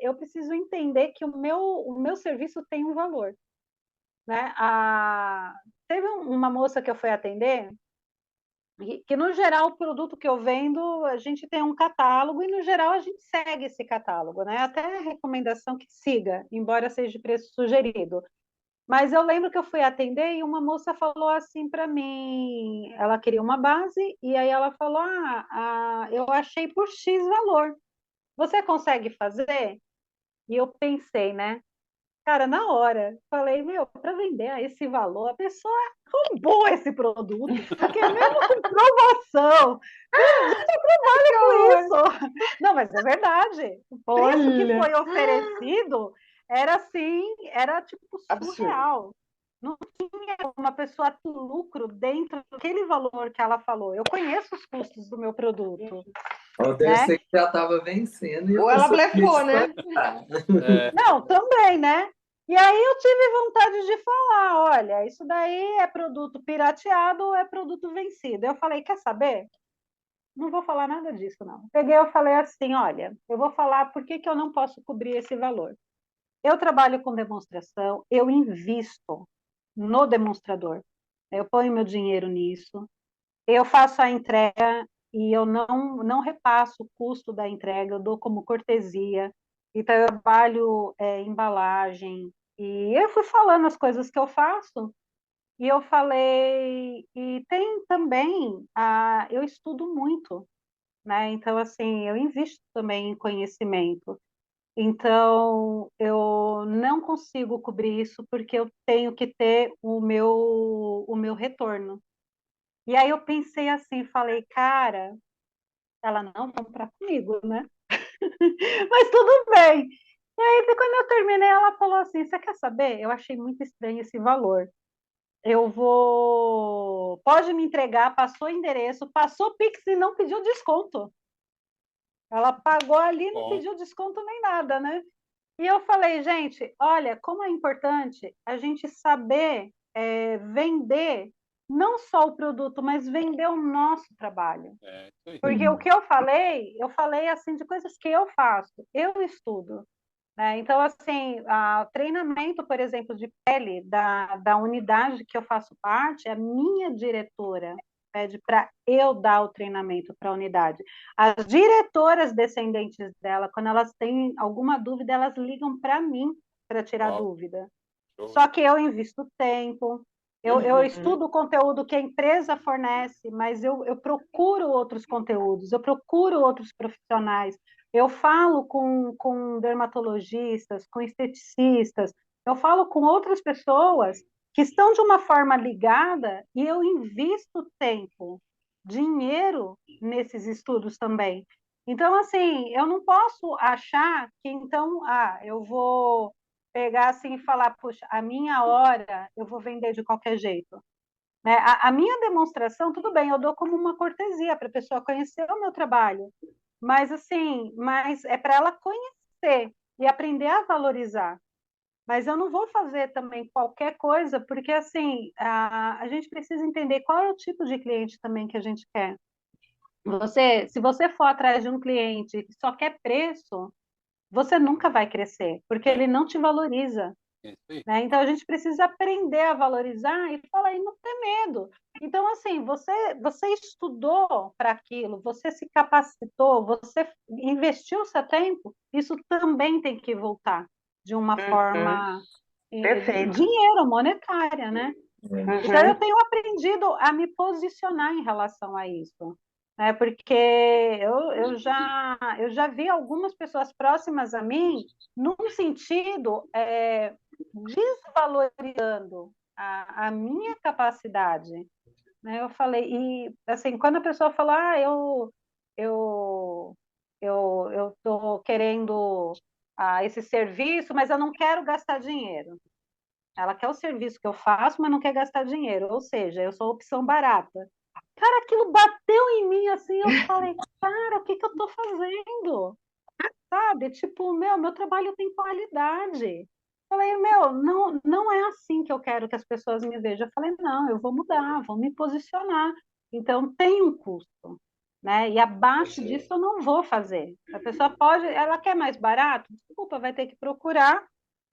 eu preciso entender que o meu serviço tem um valor, né? Teve uma moça que eu fui atender, que no geral o produto que eu vendo, a gente tem um catálogo e no geral a gente segue esse catálogo, né? Até a recomendação que siga, embora seja de preço sugerido. Mas eu lembro que eu fui atender e uma moça falou assim para mim, ela queria uma base e aí ela falou, eu achei por X valor. Você consegue fazer? E eu pensei, né? Cara, na hora, falei, meu, para vender a esse valor, a pessoa roubou esse produto, porque mesmo com promoção, Que olha com horror. isso. Não, mas é verdade. O preço que Olha, foi oferecido era assim, era tipo absurdo. surreal. Não tinha uma pessoa com lucro dentro daquele valor que ela falou. Eu conheço os custos do meu produto, Ou deve né? ser que já estava vencendo e a Ou ela pessoa queria blefou, né? descontar. é, Não, também, né? E aí eu tive vontade de falar, olha, isso daí é produto pirateado ou é produto vencido? Eu falei, quer saber? Não vou falar nada disso, não. Peguei, eu falei assim, olha, eu vou falar por que que eu não posso cobrir esse valor. Eu trabalho com demonstração, eu invisto no demonstrador. Eu ponho meu dinheiro nisso, eu faço a entrega e eu não repasso o custo da entrega, eu dou como cortesia. Então, eu trabalho embalagem. E eu fui falando as coisas que eu faço, e eu falei, e tem também, eu estudo muito, né? Então, assim, eu invisto também em conhecimento. Então, eu não consigo cobrir isso porque eu tenho que ter o meu retorno. E aí eu pensei assim, falei, cara, ela não comprar comigo, né? Mas tudo bem. E aí, quando eu terminei, ela falou assim: Você quer saber? Eu achei muito estranho esse valor. Eu vou. Pode me entregar, passou o endereço, passou o Pix e não pediu desconto. Ela pagou ali, não bom, pediu desconto nem nada, né? E eu falei, gente, olha, como é importante a gente saber vender não só o produto, mas vender o nosso trabalho. isso aí. Porque o que eu falei assim de coisas que eu faço, eu estudo. Né? Então, assim, treinamento, por exemplo, de pele da unidade que eu faço parte, a minha diretora pede para eu dar o treinamento para a unidade. As diretoras descendentes dela, quando elas têm alguma dúvida, elas ligam para mim para tirar Uau, dúvida. show. Só que eu invisto tempo, Eu Uhum. estudo o conteúdo que a empresa fornece, mas eu procuro outros conteúdos, eu procuro outros profissionais. Eu falo com dermatologistas, com esteticistas, eu falo com outras pessoas que estão de uma forma ligada e eu invisto tempo, dinheiro nesses estudos também. Então, assim, eu não posso achar que então, eu vou pegar assim e falar, puxa, a minha hora eu vou vender de qualquer jeito. Né? A minha demonstração, tudo bem, eu dou como uma cortesia para a pessoa conhecer o meu trabalho, mas assim, mas é para ela conhecer e aprender a valorizar. Mas eu não vou fazer também qualquer coisa, porque assim, a gente precisa entender qual é o tipo de cliente também que a gente quer. Se você for atrás de um cliente que só quer preço, você nunca vai crescer, porque É, ele não te valoriza. é isso aí. Né? Então a gente precisa aprender a valorizar e falar e não ter medo. Então, assim, você estudou para aquilo, você se capacitou, você investiu seu tempo, isso também tem que voltar de uma Uhum. forma Perfeito. dinheiro, monetária, né? Então, eu Uhum. tenho aprendido a me posicionar em relação a isso, né? Porque eu já vi algumas pessoas próximas a mim num sentido desvalorizando a minha capacidade, né? Eu falei, e assim, quando a pessoa fala, eu, eu estou querendo esse serviço, mas eu não quero gastar dinheiro. Ela quer o serviço que eu faço, mas não quer gastar dinheiro. Ou seja, eu sou opção barata. Cara, aquilo bateu em mim assim, eu falei, cara, o que que eu tô fazendo? Sabe? Tipo, meu trabalho tem qualidade. Falei, não, não é assim que eu quero que as pessoas me vejam. Eu falei, não, eu vou mudar, vou me posicionar. Então, tem um custo, né? E abaixo disso eu não vou fazer. A pessoa pode, ela quer mais barato? Desculpa, vai ter que procurar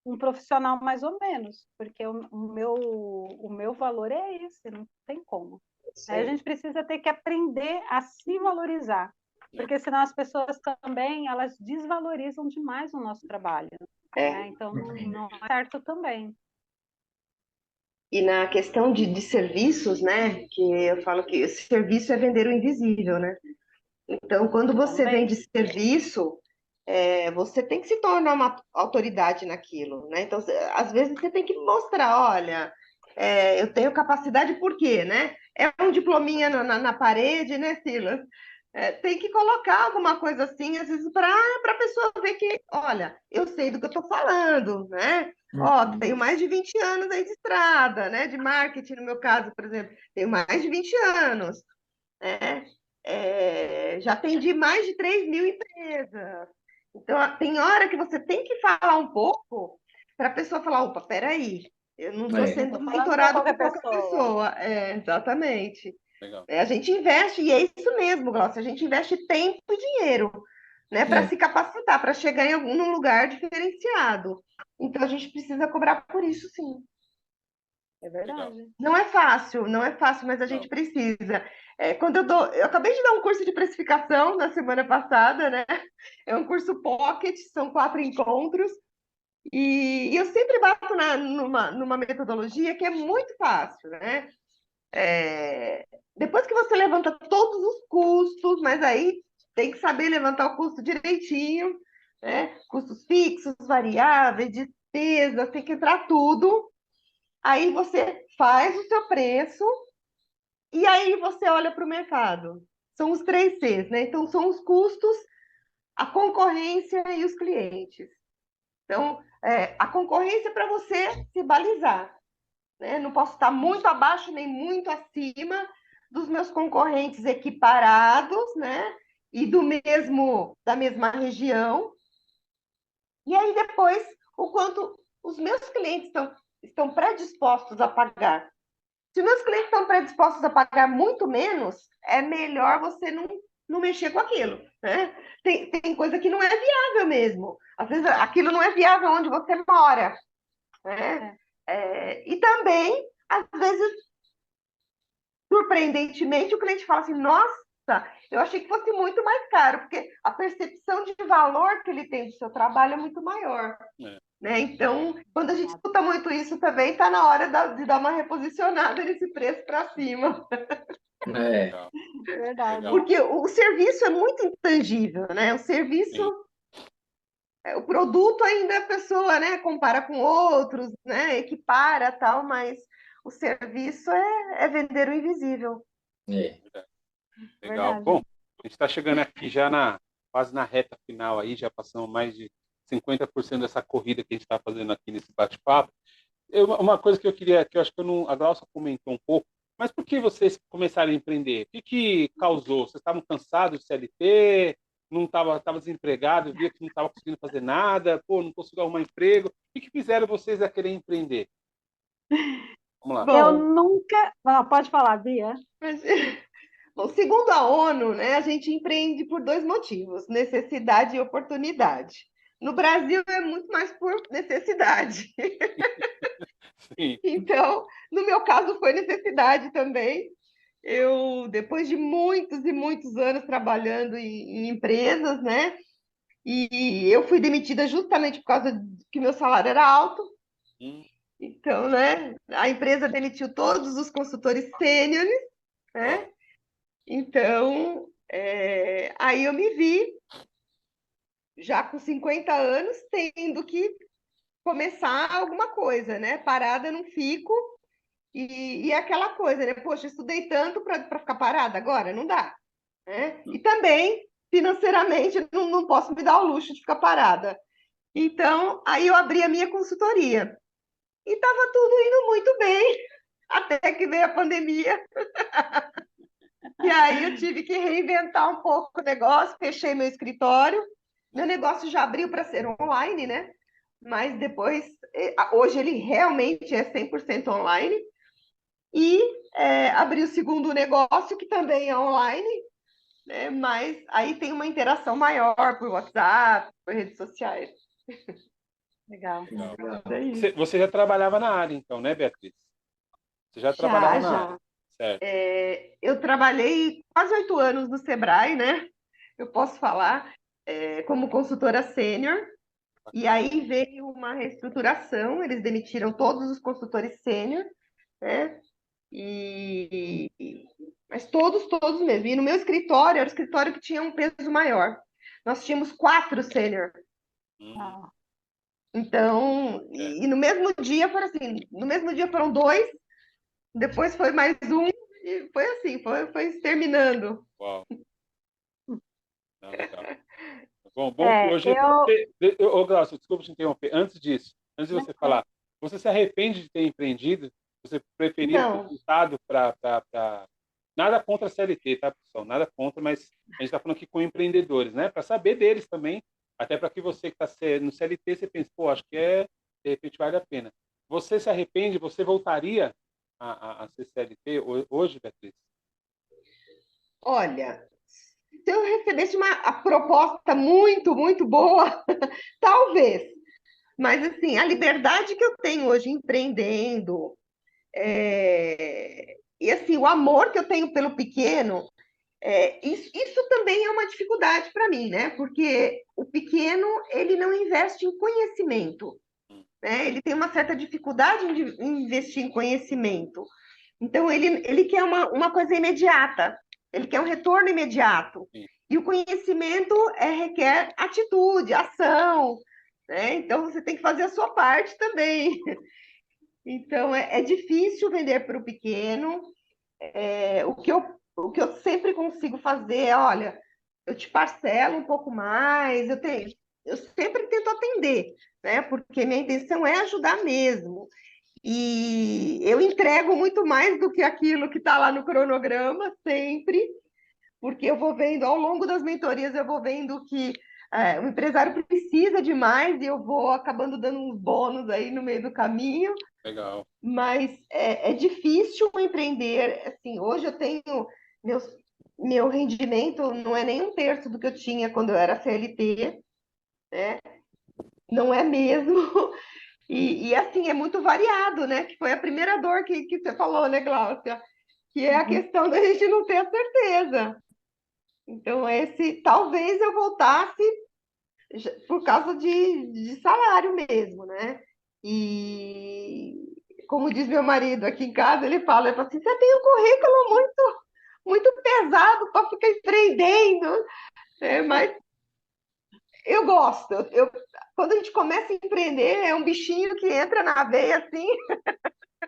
um profissional mais ou menos, porque o meu valor é esse, não tem como. Aí a Sim. gente precisa ter que aprender a se valorizar, É, porque senão as pessoas também, elas desvalorizam demais o nosso trabalho, É. né? Então não é certo também. E na questão de serviços, né, que eu falo que esse serviço é vender o invisível, né? Então, quando você Também. vende serviço, você tem que se tornar uma autoridade naquilo, né? Então, às vezes você tem que mostrar, olha, eu tenho capacidade por quê, né? É um diplominha na parede, né, Silas? Tem que colocar alguma coisa assim, às vezes, para a pessoa ver que, olha, eu sei do que eu estou falando, né? Ó, tenho mais de 20 anos aí de estrada, né? De marketing, no meu caso, por exemplo, tenho mais de 20 anos, né? Já atendi mais de 3.000 empresas. Então, tem hora que você tem que falar um pouco para a pessoa falar, opa, peraí, eu não estou É, Não sendo estou falando para monitorado por qualquer qualquer pessoa. pessoa. Exatamente. legal. A gente investe, e é isso mesmo, Glaucia, a gente investe tempo e dinheiro, né, para é, se capacitar, para chegar em algum lugar diferenciado. Então, a gente precisa cobrar por isso, sim. É Legal. verdade. Não é fácil, não é fácil, mas a Não. gente precisa. Quando eu acabei de dar um curso de precificação na semana passada, né? É um curso pocket, são 4 encontros, e eu sempre bato numa metodologia que é muito fácil, né? Depois que você levanta todos os custos, mas aí tem que saber levantar o custo direitinho, né? Custos fixos, variáveis, despesas, tem que entrar tudo. Aí você faz o seu preço e aí você olha para o mercado. São os 3 Cs, né? Então, são os custos, a concorrência e os clientes. Então, a concorrência é para você se balizar, né? Não posso estar muito abaixo nem muito acima dos meus concorrentes equiparados, né? E da mesma região. E aí depois, o quanto os meus clientes estão predispostos a pagar. Se meus clientes estão predispostos a pagar muito menos, é melhor você não mexer com aquilo, né? Tem coisa que não é viável mesmo. Às vezes aquilo não é viável onde você mora, né? É. E também, às vezes, surpreendentemente, o cliente fala assim, nossa, eu achei que fosse muito mais caro, porque a percepção de valor que ele tem do seu trabalho é muito maior, É. né? Então, quando a gente escuta muito isso também, está na hora de dar uma reposicionada nesse preço para cima. É, Legal, Verdade. legal. Porque o serviço é muito intangível, né? O serviço, Sim, o produto ainda a pessoa, né, compara com outros, né, equipara tal, mas o serviço é vender o invisível. é. legal. Verdade. Bom, a gente está chegando aqui já quase na reta final aí, já passamos mais de 50% dessa corrida que a gente está fazendo aqui nesse bate-papo. Uma coisa que eu queria, que eu acho que eu não, a Glaucia comentou um pouco, mas por que vocês começaram a empreender? O que causou? Vocês estavam cansados de CLT? Não tava desempregado, via que não estava conseguindo fazer nada, pô, não consigo arrumar emprego. O que fizeram vocês a querer empreender? Vamos lá. Eu Bom, nunca. Não, pode falar, Bia. mas, bom, segundo a ONU, né, a gente empreende por dois motivos: necessidade e oportunidade. No Brasil é muito mais por necessidade. Sim. Então, no meu caso, foi necessidade também. Eu, depois de muitos e muitos anos trabalhando em empresas, né? E eu fui demitida justamente por causa que meu salário era alto. Hum, Então, né? A empresa demitiu todos os consultores sêniores, ó, né? Então, aí eu me vi já com 50 anos tendo que começar alguma coisa, né? Parada não fico. E aquela coisa, né? Poxa, estudei tanto para ficar parada agora? Não dá, né? E também, financeiramente, não posso me dar o luxo de ficar parada. Então, aí eu abri a minha consultoria. E estava tudo indo muito bem, até que veio a pandemia. E aí eu tive que reinventar um pouco o negócio, fechei meu escritório. Meu negócio já abriu para ser online, né? Mas depois, hoje ele realmente é 100% online. E abri o segundo negócio, que também é online, né? Mas aí tem uma interação maior por WhatsApp, por redes sociais. Legal. legal. É Você, isso. você já trabalhava na área, então, né, Beatriz? Você já trabalhava Já, na área, já. certo? Eu trabalhei quase 8 anos no Sebrae, né? Eu posso falar, como consultora sênior. E Bacana. aí veio uma reestruturação, eles demitiram todos os consultores sênior, né? Mas todos mesmo. E no meu escritório, era o escritório que tinha um peso maior. Nós tínhamos 4 sênior. Hum, Ah, Então, é, no mesmo dia foram assim, no mesmo dia foram 2, depois foi mais um, e foi assim, foi se terminando. uau, não, legal. Bom que É, hoje. Ô, Glaucio, desculpa te interromper. Antes disso, antes de você não, falar, você se arrepende de ter empreendido? Você preferia ter Não, voltado para. Nada contra a CLT, tá, pessoal? Nada contra, mas a gente está falando aqui com empreendedores, né? Para saber deles também, até para que você que está no CLT, você pense, pô, acho que de repente vale a pena. Você se arrepende? Você voltaria a ser CLT hoje, Beatriz? olha, se eu recebesse a proposta muito, muito boa, talvez. Mas assim, a liberdade que eu tenho hoje empreendendo, e assim, o amor que eu tenho pelo pequeno, isso também é uma dificuldade para mim, né? Porque o pequeno, ele não investe em conhecimento, né? Ele tem uma certa dificuldade em investir em conhecimento. Então, ele quer uma coisa imediata, ele quer um retorno imediato. Sim, E o conhecimento requer atitude, ação, né? Então, você tem que fazer a sua parte também. Então, é difícil vender para o pequeno. O que eu sempre consigo fazer é, olha, eu te parcelo um pouco mais, eu sempre tento atender, né? Porque minha intenção é ajudar mesmo. E eu entrego muito mais do que aquilo que está lá no cronograma, sempre, porque eu vou vendo, ao longo das mentorias, eu vou vendo que o empresário precisa de mais e eu vou acabando dando uns bônus aí no meio do caminho, legal. mas é difícil empreender. Assim, hoje eu tenho meus, meu rendimento não é nem um terço do que eu tinha quando eu era CLT, não é mesmo. E assim, é muito variado, né? Que foi a primeira dor que você falou, né, Glaucia? Que é a uhum. questão da gente não ter a certeza. Então, talvez eu voltasse por causa de salário mesmo, né? E como diz meu marido aqui em casa, ele fala assim, você tem um currículo muito pesado para ficar empreendendo, né? Mas eu gosto. Quando a gente começa a empreender, é um bichinho que entra na veia assim,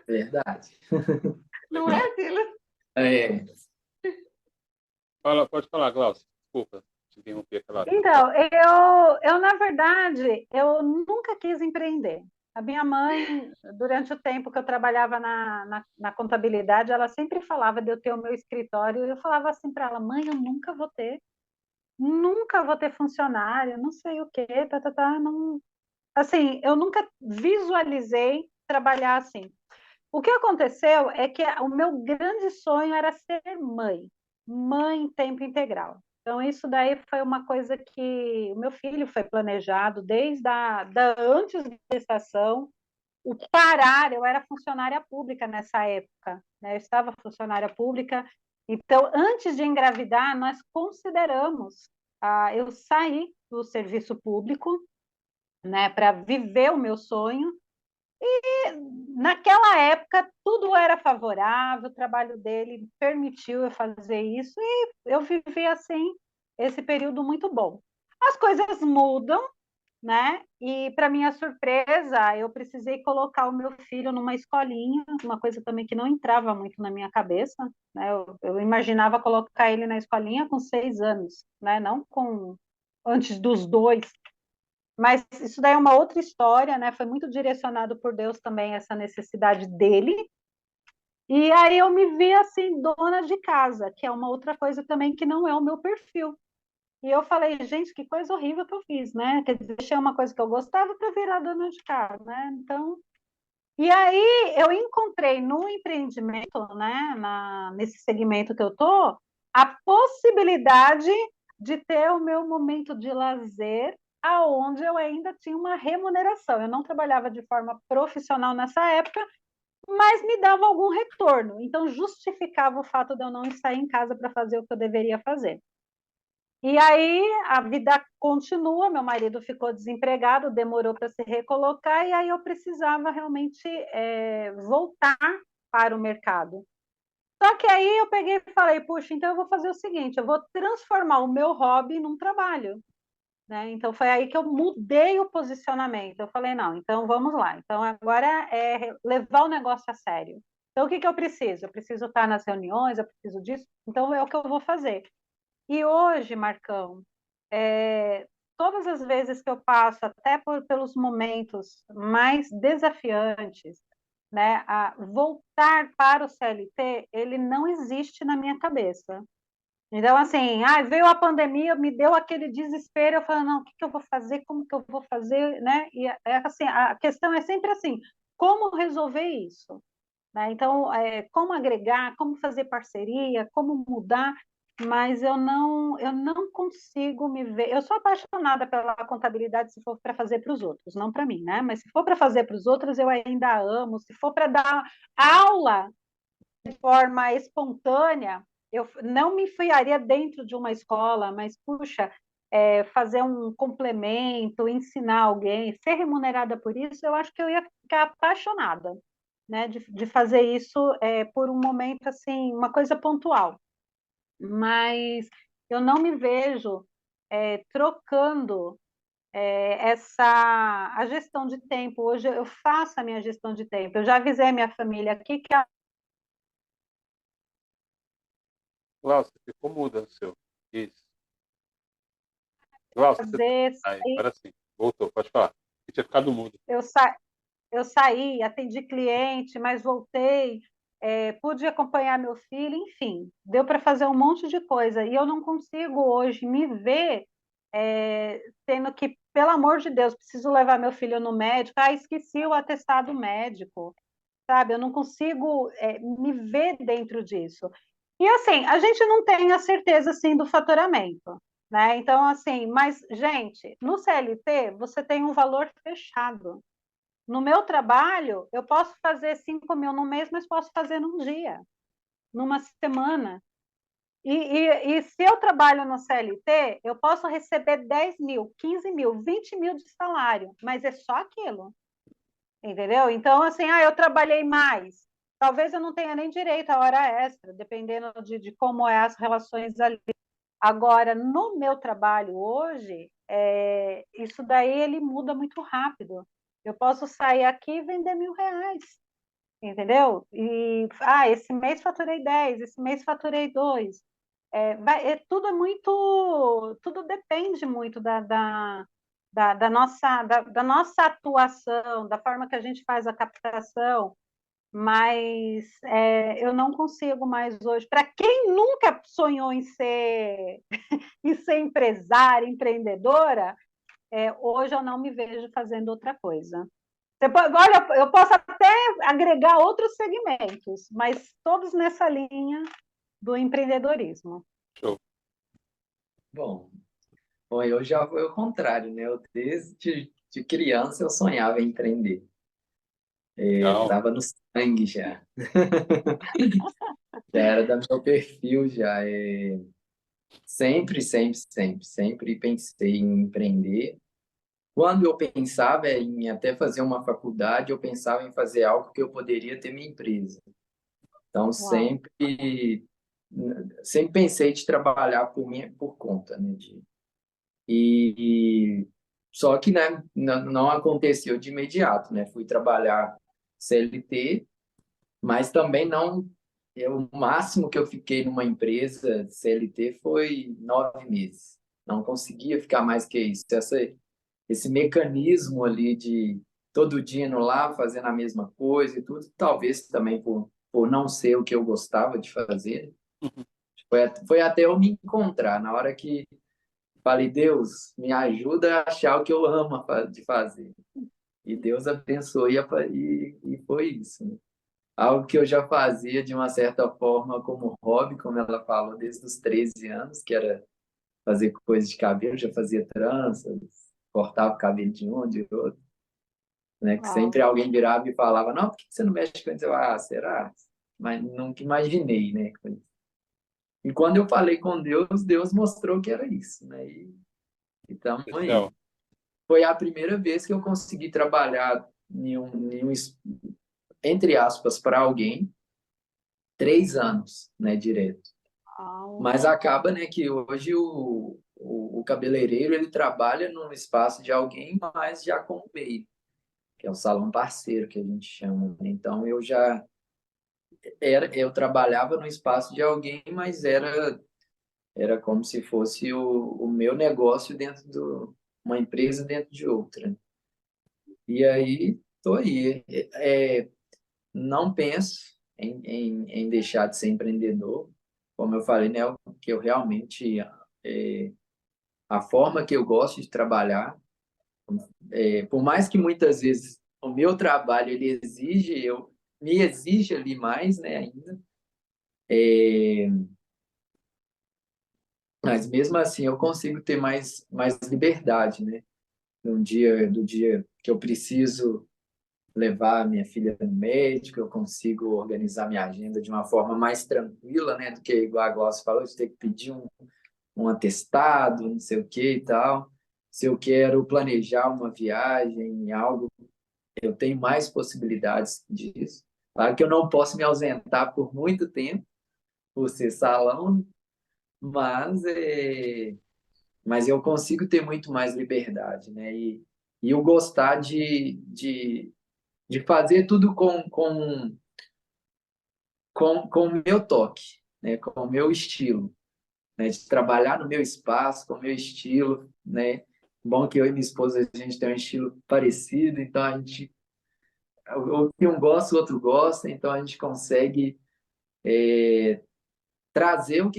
Verdade. não é, Legal. Silas? É, Pode falar, Glaucio. Desculpa te interromper aquela hora. Então, na verdade, eu nunca quis empreender. A minha mãe, durante o tempo que eu trabalhava na contabilidade, ela sempre falava de eu ter o meu escritório, e eu falava assim para ela, mãe, eu nunca vou ter funcionário, não sei o quê, não. Assim, eu nunca visualizei trabalhar assim. O que aconteceu é que o meu grande sonho era ser mãe em tempo integral. Então, isso daí foi uma coisa que o meu filho foi planejado desde da antes da gestação. O parar, eu era funcionária pública nessa época, né? Eu estava funcionária pública. Então, antes de engravidar, nós consideramos, eu saí do serviço público, né, para viver o meu sonho. Naquela época, tudo era favorável, o trabalho dele permitiu eu fazer isso, e eu vivi assim, esse período muito bom. As coisas mudam, né? E, para minha surpresa, eu precisei colocar o meu filho numa escolinha, uma coisa também que não entrava muito na minha cabeça, né? Eu imaginava colocar ele na escolinha com 6 anos, né? Não com antes dos 2. Mas isso daí é uma outra história, né? Foi muito direcionado por Deus também essa necessidade dele. E aí eu me vi assim, dona de casa, que é uma outra coisa também que não é o meu perfil. E eu falei, gente, que coisa horrível que eu fiz, né? Quer dizer, deixei uma coisa que eu gostava para virar dona de casa, né? Então, e aí eu encontrei no empreendimento, né, nesse segmento que eu tô, a possibilidade de ter o meu momento de lazer, aonde eu ainda tinha uma remuneração. Eu não trabalhava de forma profissional nessa época, mas me dava algum retorno. Então justificava o fato de eu não estar em casa para fazer o que eu deveria fazer. E aí a vida continua, meu marido ficou desempregado, demorou para se recolocar, e aí eu precisava realmente voltar para o mercado. Só que aí eu peguei e falei, puxa, então eu vou fazer o seguinte, eu vou transformar o meu hobby num trabalho, né? Então foi aí que eu mudei o posicionamento. Eu falei, não, então vamos lá. Então agora é levar o negócio a sério. Então o que eu preciso? Eu preciso estar nas reuniões, eu preciso disso, então é o que eu vou fazer. E hoje, Marcão, todas as vezes que eu passo, até pelos momentos mais desafiantes, né, a voltar para o CLT, ele não existe na minha cabeça. Então, assim, veio a pandemia, me deu aquele desespero, eu falei, não, o que eu vou fazer, como que eu vou fazer, né? E assim, a questão é sempre assim, como resolver isso? Né? Então, como agregar, como fazer parceria, como mudar, mas eu não consigo me ver. Eu sou apaixonada pela contabilidade se for para fazer para os outros, não para mim, né? Mas se for para fazer para os outros, eu ainda amo. Se for para dar aula de forma espontânea, eu não me enfiaria dentro de uma escola, mas, puxa, fazer um complemento, ensinar alguém, ser remunerada por isso, eu acho que eu ia ficar apaixonada, né, de fazer isso por um momento, assim, uma coisa pontual. Mas eu não me vejo trocando a gestão de tempo. Hoje eu faço a minha gestão de tempo. Eu já avisei a minha família aqui que Glaucio, ficou muda o seu. Isso. Glaucio, você tá... fazer, Aí, agora sim. Voltou, pode falar. Eu tinha ficado mudo. eu, sa eu saí, atendi cliente, mas voltei, pude acompanhar meu filho, enfim, deu para fazer um monte de coisa. E eu não consigo hoje me ver tendo que, pelo amor de Deus, preciso levar meu filho no médico. Esqueci o atestado médico, sabe? Eu não consigo me ver dentro disso. E assim, a gente não tem a certeza assim do faturamento, né? Então, assim, mas, gente, no CLT você tem um valor fechado. No meu trabalho, eu posso fazer 5 mil no mês, mas posso fazer num dia, numa semana. E se eu trabalho no CLT, eu posso receber 10 mil, 15 mil, 20 mil de salário, mas é só aquilo, entendeu? Então, assim, eu trabalhei mais. Talvez eu não tenha nem direito à hora extra, dependendo de como é as relações ali. Agora, no meu trabalho hoje, isso daí ele muda muito rápido. Eu posso sair aqui e vender R$ 1.000, entendeu? Esse mês faturei 10, esse mês faturei 2. Tudo depende muito da nossa atuação, da forma que a gente faz a captação, mas eu não consigo mais hoje. Para quem nunca sonhou em ser empresária, empreendedora, hoje eu não me vejo fazendo outra coisa. Olha, eu posso até agregar outros segmentos, mas todos nessa linha do empreendedorismo. Show. Bom, eu já fui ao contrário, né? Eu, desde de criança eu sonhava em empreender. Legal. Estava no sangue já. Já era do meu perfil já. Sempre, sempre, sempre, sempre pensei em empreender. Quando eu pensava em até fazer uma faculdade, eu pensava em fazer algo que eu poderia ter minha empresa. Então, Uau. sempre pensei de trabalhar por conta, né? E só que, né, não aconteceu de imediato, né? Fui trabalhar CLT, mas também não. O máximo que eu fiquei numa empresa CLT foi 9 meses. Não conseguia ficar mais que isso. Esse mecanismo ali de todo dia indo lá, fazendo a mesma coisa e tudo, talvez também por não ser o que eu gostava de fazer. Foi até eu me encontrar, na hora que falei, Deus, me ajuda a achar o que eu amo de fazer. E Deus abençoou e foi isso, né? Algo que eu já fazia de uma certa forma como hobby, como ela falou, desde os 13 anos, que era fazer coisas de cabelo, já fazia tranças, cortava o cabelo de um, de outro, né? Que Uau. sempre alguém virava e falava, não, por que você não mexe com isso? Eu, será? Mas nunca imaginei, né? E quando eu falei com Deus, Deus mostrou que era isso, né? Então, Legal. foi a primeira vez que eu consegui trabalhar entre aspas, para alguém, 3 anos, né, direto. Uau. Mas acaba, né, que hoje o cabeleireiro, ele trabalha num espaço de alguém, mas já com o meio, que é o salão parceiro, que a gente chama, né? Então, eu trabalhava no espaço de alguém, mas era como se fosse o meu negócio dentro uma empresa dentro de outra. E aí, tô aí. Não penso em deixar de ser empreendedor. Como eu falei, né, que eu realmente, a forma que eu gosto de trabalhar, por mais que muitas vezes o meu trabalho ele me exige ali mais, né, ainda, mas mesmo assim eu consigo ter mais liberdade, né? Do dia que eu preciso levar minha filha no médico, eu consigo organizar minha agenda de uma forma mais tranquila, né, do que igual a Glaucia falou, de ter que pedir um atestado, não sei o que e tal. Se eu quero planejar uma viagem, algo, eu tenho mais possibilidades disso. Claro que eu não posso me ausentar por muito tempo, por ser salão, mas, mas eu consigo ter muito mais liberdade, né? E eu gostar de fazer tudo com o meu toque, né? Com o meu estilo, né? De trabalhar no meu espaço, com o meu estilo, né? Bom que eu e minha esposa, a gente tem um estilo parecido, então o que um gosta, o outro gosta, então a gente consegue trazer o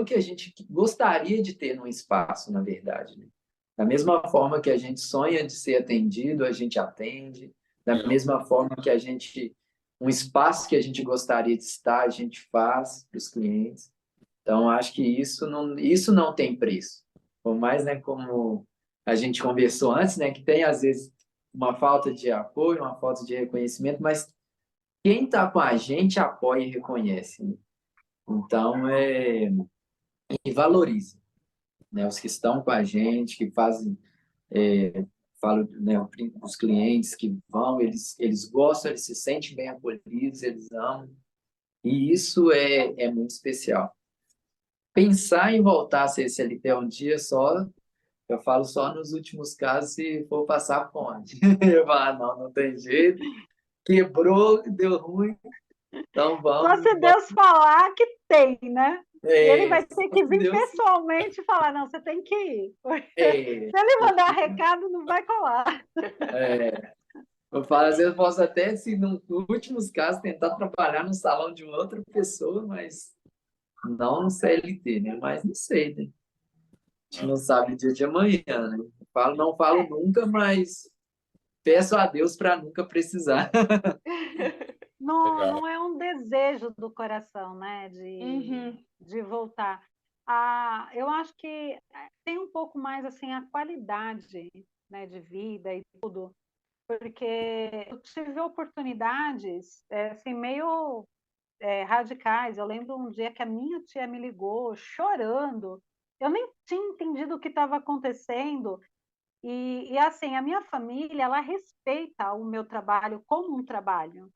que a gente gostaria de ter num espaço, na verdade, né? Da mesma forma que a gente sonha de ser atendido, a gente atende. Da mesma forma que um espaço que a gente gostaria de estar, a gente faz para os clientes. Então, acho que isso não tem preço. Por mais, né, como a gente conversou antes, né, que tem às vezes uma falta de apoio, uma falta de reconhecimento, mas quem está com a gente apoia e reconhece, né? Então, e valorize, né? Os que estão com a gente, que fazem, falo, né, os clientes que vão, eles gostam, eles se sentem bem acolhidos, eles amam, e isso é muito especial. Pensar em voltar a ser CLT um dia só, eu falo só nos últimos casos, se for passar fome. Eu falo, não tem jeito, quebrou, deu ruim, então Só vamos, se Deus falar que tem, né? E ele vai só ter que se vir Deus, pessoalmente e falar, não, você tem que ir. é, Se ele mandar recado, não vai colar. eu falo, às vezes eu posso até, se nos últimos casos, tentar trabalhar no salão de uma outra pessoa, mas não no CLT, né? Mas não sei, né? A gente não sabe o dia de amanhã, né? Eu falo, não falo nunca, mas peço a Deus para nunca precisar. Não, Legal. não é um desejo do coração, né, Uhum. de voltar. Eu acho que tem um pouco mais assim a qualidade, né, de vida e tudo, porque eu tive oportunidades assim meio radicais. Eu lembro um dia que a minha tia me ligou chorando. Eu nem tinha entendido o que estava acontecendo. E assim, a minha família, ela respeita o meu trabalho como um trabalho.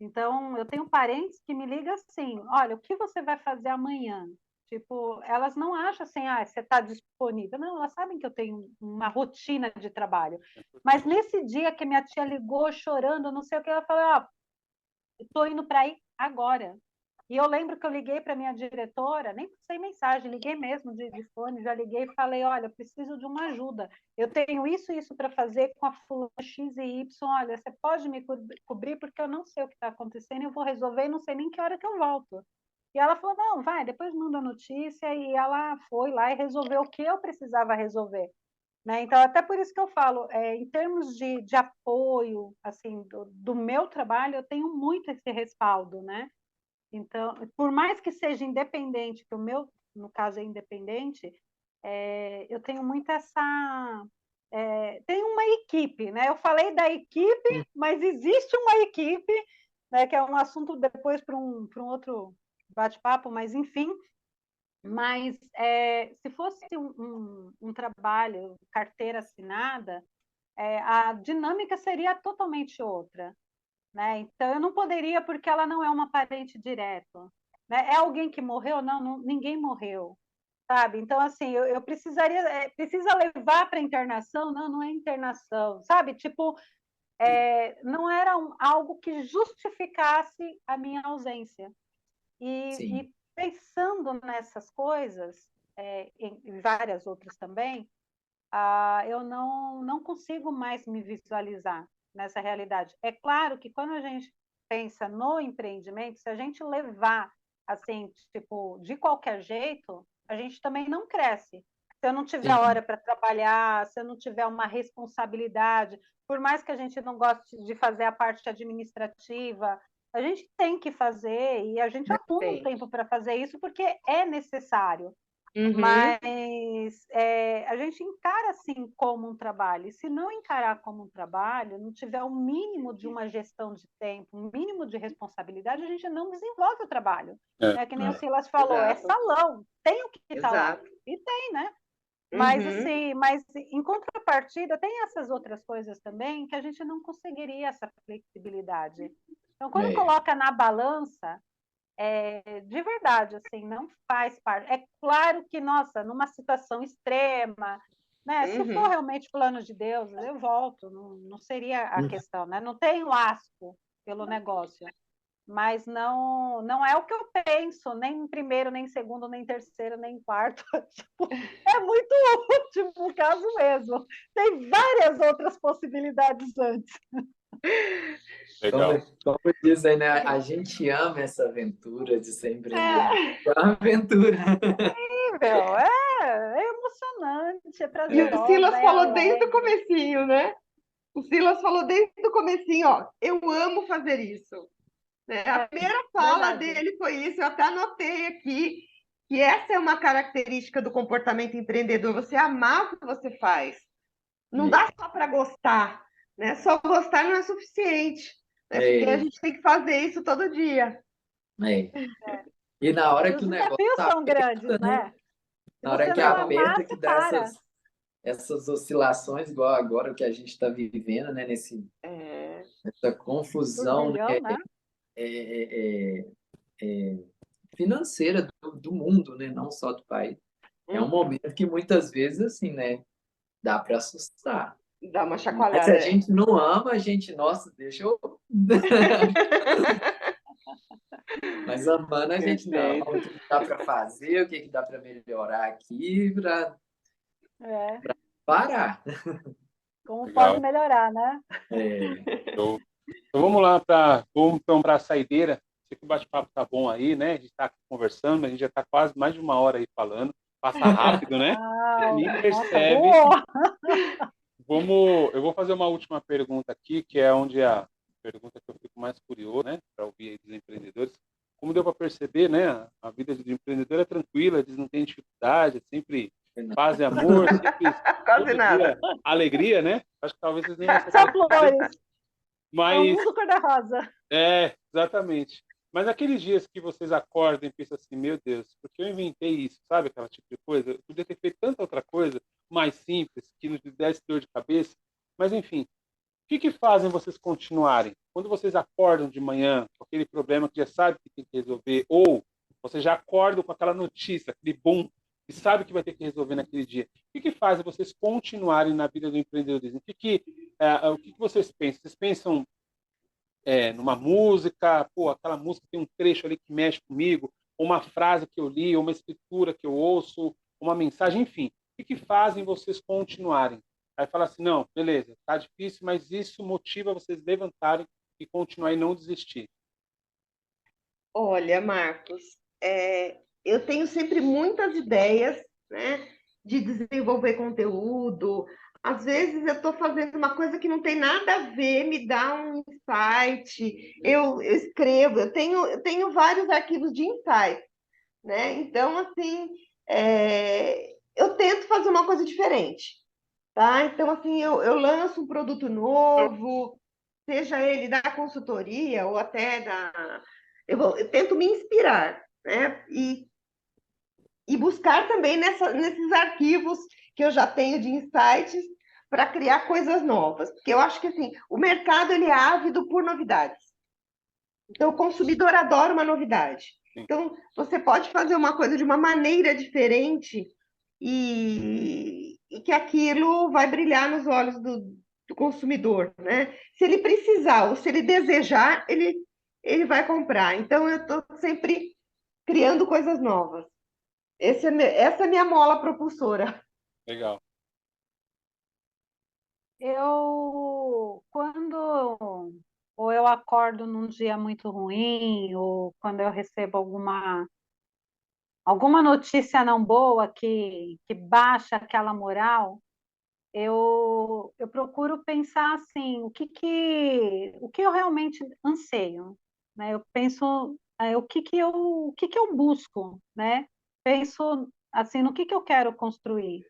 Então, eu tenho parentes que me ligam assim: olha, o que você vai fazer amanhã? Tipo, elas não acham assim, você está disponível. Não, elas sabem que eu tenho uma rotina de trabalho. Mas nesse dia que minha tia ligou chorando, não sei o que, ela falou: estou indo para aí agora. E eu lembro que eu liguei para minha diretora, nem passei mensagem, liguei mesmo de fone, já liguei e falei, olha, eu preciso de uma ajuda. Eu tenho isso e isso para fazer com a fulana X e Y, olha, você pode me cobrir porque eu não sei o que está acontecendo, eu vou resolver e não sei nem que hora que eu volto. E ela falou, não, vai, depois manda a notícia, e ela foi lá e resolveu o que eu precisava resolver. Né? Então, até por isso que eu falo, em termos de apoio, assim, do meu trabalho, eu tenho muito esse respaldo, né? Então, por mais que seja independente, que o meu, no caso, é independente, eu tenho muito essa. Tem uma equipe, né? Eu falei da equipe, mas existe uma equipe, né? Que é um assunto depois para um outro bate-papo, mas enfim. Mas se fosse um trabalho, carteira assinada, a dinâmica seria totalmente outra. Né? Então, eu não poderia porque ela não é uma parente direto. Né? É alguém que morreu? Não, ninguém morreu, sabe? Então, assim, eu precisaria, precisa levar para internação? Não, não é internação, sabe? Tipo, não era algo que justificasse a minha ausência. Sim, E pensando nessas coisas, em várias outras também, eu não consigo mais me visualizar nessa realidade. É claro que quando a gente pensa no empreendimento, se a gente levar assim, tipo, de qualquer jeito, a gente também não cresce. Se eu não tiver sim, hora para trabalhar, se eu não tiver uma responsabilidade, por mais que a gente não goste de fazer a parte administrativa, a gente tem que fazer e a gente arruma um Tem. tempo para fazer isso porque é necessário. Uhum. Mas a gente encara assim como um trabalho. E se não encarar como um trabalho, não tiver o mínimo de uma gestão de tempo, um mínimo de responsabilidade, a gente não desenvolve o trabalho. É, É que nem o é, Silas falou, é Exato. salão, tem o que está lá. Exato. E tem, né? Mas Uhum. assim, mas em contrapartida, tem essas outras coisas também que a gente não conseguiria essa flexibilidade. Então, quando é, coloca na balança, de verdade, assim, não faz parte. É claro que, nossa, numa situação extrema, né? Se for Uhum. realmente plano de Deus, eu volto, não seria a questão, né? Não tenho asco pelo negócio, mas não é o que eu penso, nem em primeiro, nem em segundo, nem em terceiro, nem em quarto. Tipo, é muito último caso mesmo. Tem várias outras possibilidades antes. como, legal. como dizem, né? A gente ama essa aventura de ser empreendedor. É, É uma aventura. meu, é emocionante, é E o prazerosa, Silas é falou desde o alegre. comecinho, né? O Silas falou desde o comecinho, ó, eu amo fazer isso. Né? A É primeira fala verdade. dele foi isso, eu até anotei aqui, que essa é uma característica do comportamento empreendedor, você amar o que você faz. Não É, dá só para gostar, né? Só gostar não é suficiente, né? Porque a é, gente tem que fazer isso todo dia. é. E na hora E que os o negócio desafios são grandes, aperta, né? né? Se Na hora você que não amar, aperta, que você dá para. essas oscilações, igual agora o que a gente está vivendo, né? É, Essa confusão, né? Turbilhão, né? é, é, é, financeira do mundo, né? Não só do país. É um uhum. momento que muitas vezes, assim, né? Dá para assustar. Dá uma Mas chacoalhada. a É. gente não ama, a gente, nossa, deixa eu. Mas amando, a gente não. Perfeito. O que que dá para fazer, o que que dá para melhorar aqui, para É. parar. Como pode Legal. melhorar, né? É, Show. Então vamos lá para a saideira. Sei que o bate-papo tá bom aí, né? A gente está conversando, mas a gente já está quase mais de uma hora aí falando. Passa rápido, né? Ah, Nem nossa, percebe. voou! Eu vou fazer uma última pergunta aqui, que é onde a pergunta que eu fico mais curioso, né? Para ouvir aí dos empreendedores. Como deu para perceber, né? A vida de empreendedor é tranquila, eles não têm dificuldade, é sempre paz e amor, sempre Quase todo nada. dia alegria, né? Acho que talvez vocês não essa Só característica, flores, é um mas mundo cor-de-rosa. exatamente. Mas aqueles dias que vocês acordam e pensam assim, meu Deus, porque eu inventei isso, sabe aquela tipo de coisa? Eu podia ter feito tanta outra coisa mais simples, que nos desse dor de cabeça, mas enfim, o que fazem vocês continuarem? Quando vocês acordam de manhã com aquele problema que já sabe que tem que resolver, ou vocês já acordam com aquela notícia, aquele boom, e sabe que vai ter que resolver naquele dia. O que fazem vocês continuarem na vida do empreendedorismo? O que vocês pensam? Vocês pensam numa música, pô, aquela música tem um trecho ali que mexe comigo, ou uma frase que eu li, ou uma escritura que eu ouço, uma mensagem, enfim. O que fazem vocês continuarem? Aí fala assim, não, beleza, tá difícil, mas isso motiva vocês levantarem e continuar e não desistir. Olha, Marcos, eu tenho sempre muitas ideias, né, de desenvolver conteúdo. Às vezes eu estou fazendo uma coisa que não tem nada a ver, me dá um insight. Eu escrevo, eu tenho vários arquivos de insight, né? Então, assim, eu tento fazer uma coisa diferente, tá? Então, assim, eu lanço um produto novo, seja ele da consultoria ou até da. Eu tento me inspirar, né? E buscar também nesses arquivos que eu já tenho de insights para criar coisas novas. Porque eu acho que assim, o mercado ele é ávido por novidades. Então, o consumidor adora uma novidade. Sim, Então, você pode fazer uma coisa de uma maneira diferente e que aquilo vai brilhar nos olhos do consumidor, né? Se ele precisar ou se ele desejar, ele vai comprar. Então, eu estou sempre criando coisas novas. Essa é a minha mola propulsora. legal. Quando ou eu acordo num dia muito ruim, ou quando eu recebo alguma notícia não boa que baixa aquela moral, eu procuro pensar assim, o que eu realmente anseio, né? Eu penso, o que eu busco, né? Penso assim, no que eu quero construir,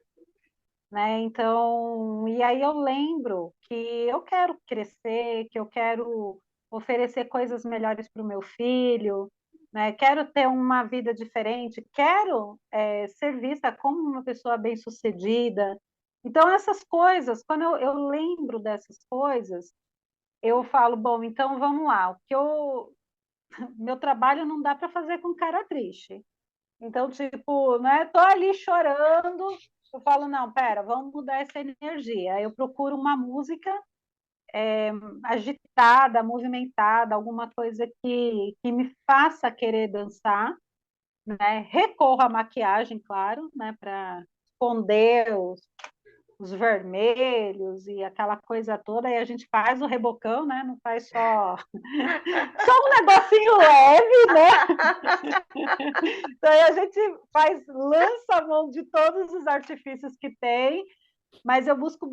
né? Então, e aí eu lembro que eu quero crescer, que eu quero oferecer coisas melhores para o meu filho, né? Quero ter uma vida diferente, quero ser vista como uma pessoa bem-sucedida. Então, essas coisas, quando eu lembro dessas coisas, eu falo, bom, então vamos lá, meu trabalho não dá para fazer com cara triste. Então, tipo, né, tô ali chorando, eu falo, não, pera, vamos mudar essa energia. Aí eu procuro uma música agitada, movimentada, alguma coisa que me faça querer dançar, né? Recorro à maquiagem, claro, né, para esconder os vermelhos e aquela coisa toda, aí a gente faz o rebocão, né? Não faz só um negocinho leve, né? Então a gente lança a mão de todos os artifícios que tem, mas eu busco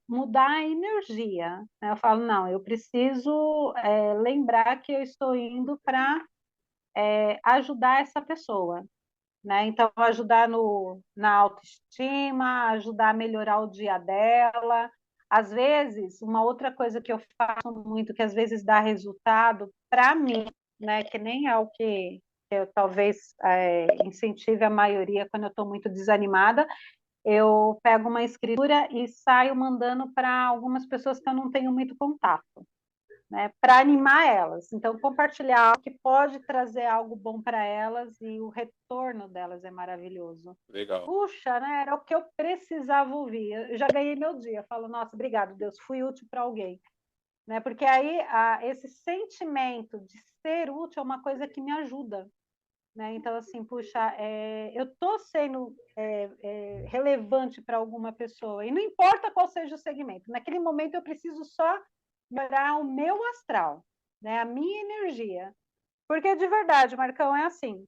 mudar a energia, né? Eu falo, não, eu preciso lembrar que eu estou indo para ajudar essa pessoa, né? Então, ajudar na autoestima, ajudar a melhorar o dia dela. Às vezes, uma outra coisa que eu faço muito, que às vezes dá resultado para mim, né? Que nem é o que que eu talvez incentive a maioria quando eu estou muito desanimada, eu pego uma escritura e saio mandando para algumas pessoas que eu não tenho muito contato, né, para animar elas. Então, compartilhar algo que pode trazer algo bom para elas e o retorno delas é maravilhoso. Legal. Puxa, né, era o que eu precisava ouvir. Eu já ganhei meu dia. Eu falo, nossa, obrigado, Deus, fui útil para alguém. Né, porque aí esse sentimento de ser útil é uma coisa que me ajuda. Né? Então, assim, puxa, eu estou sendo relevante para alguma pessoa, e não importa qual seja o segmento, naquele momento eu preciso só melhorar o meu astral, né? A minha energia. Porque de verdade, Marcão, é assim,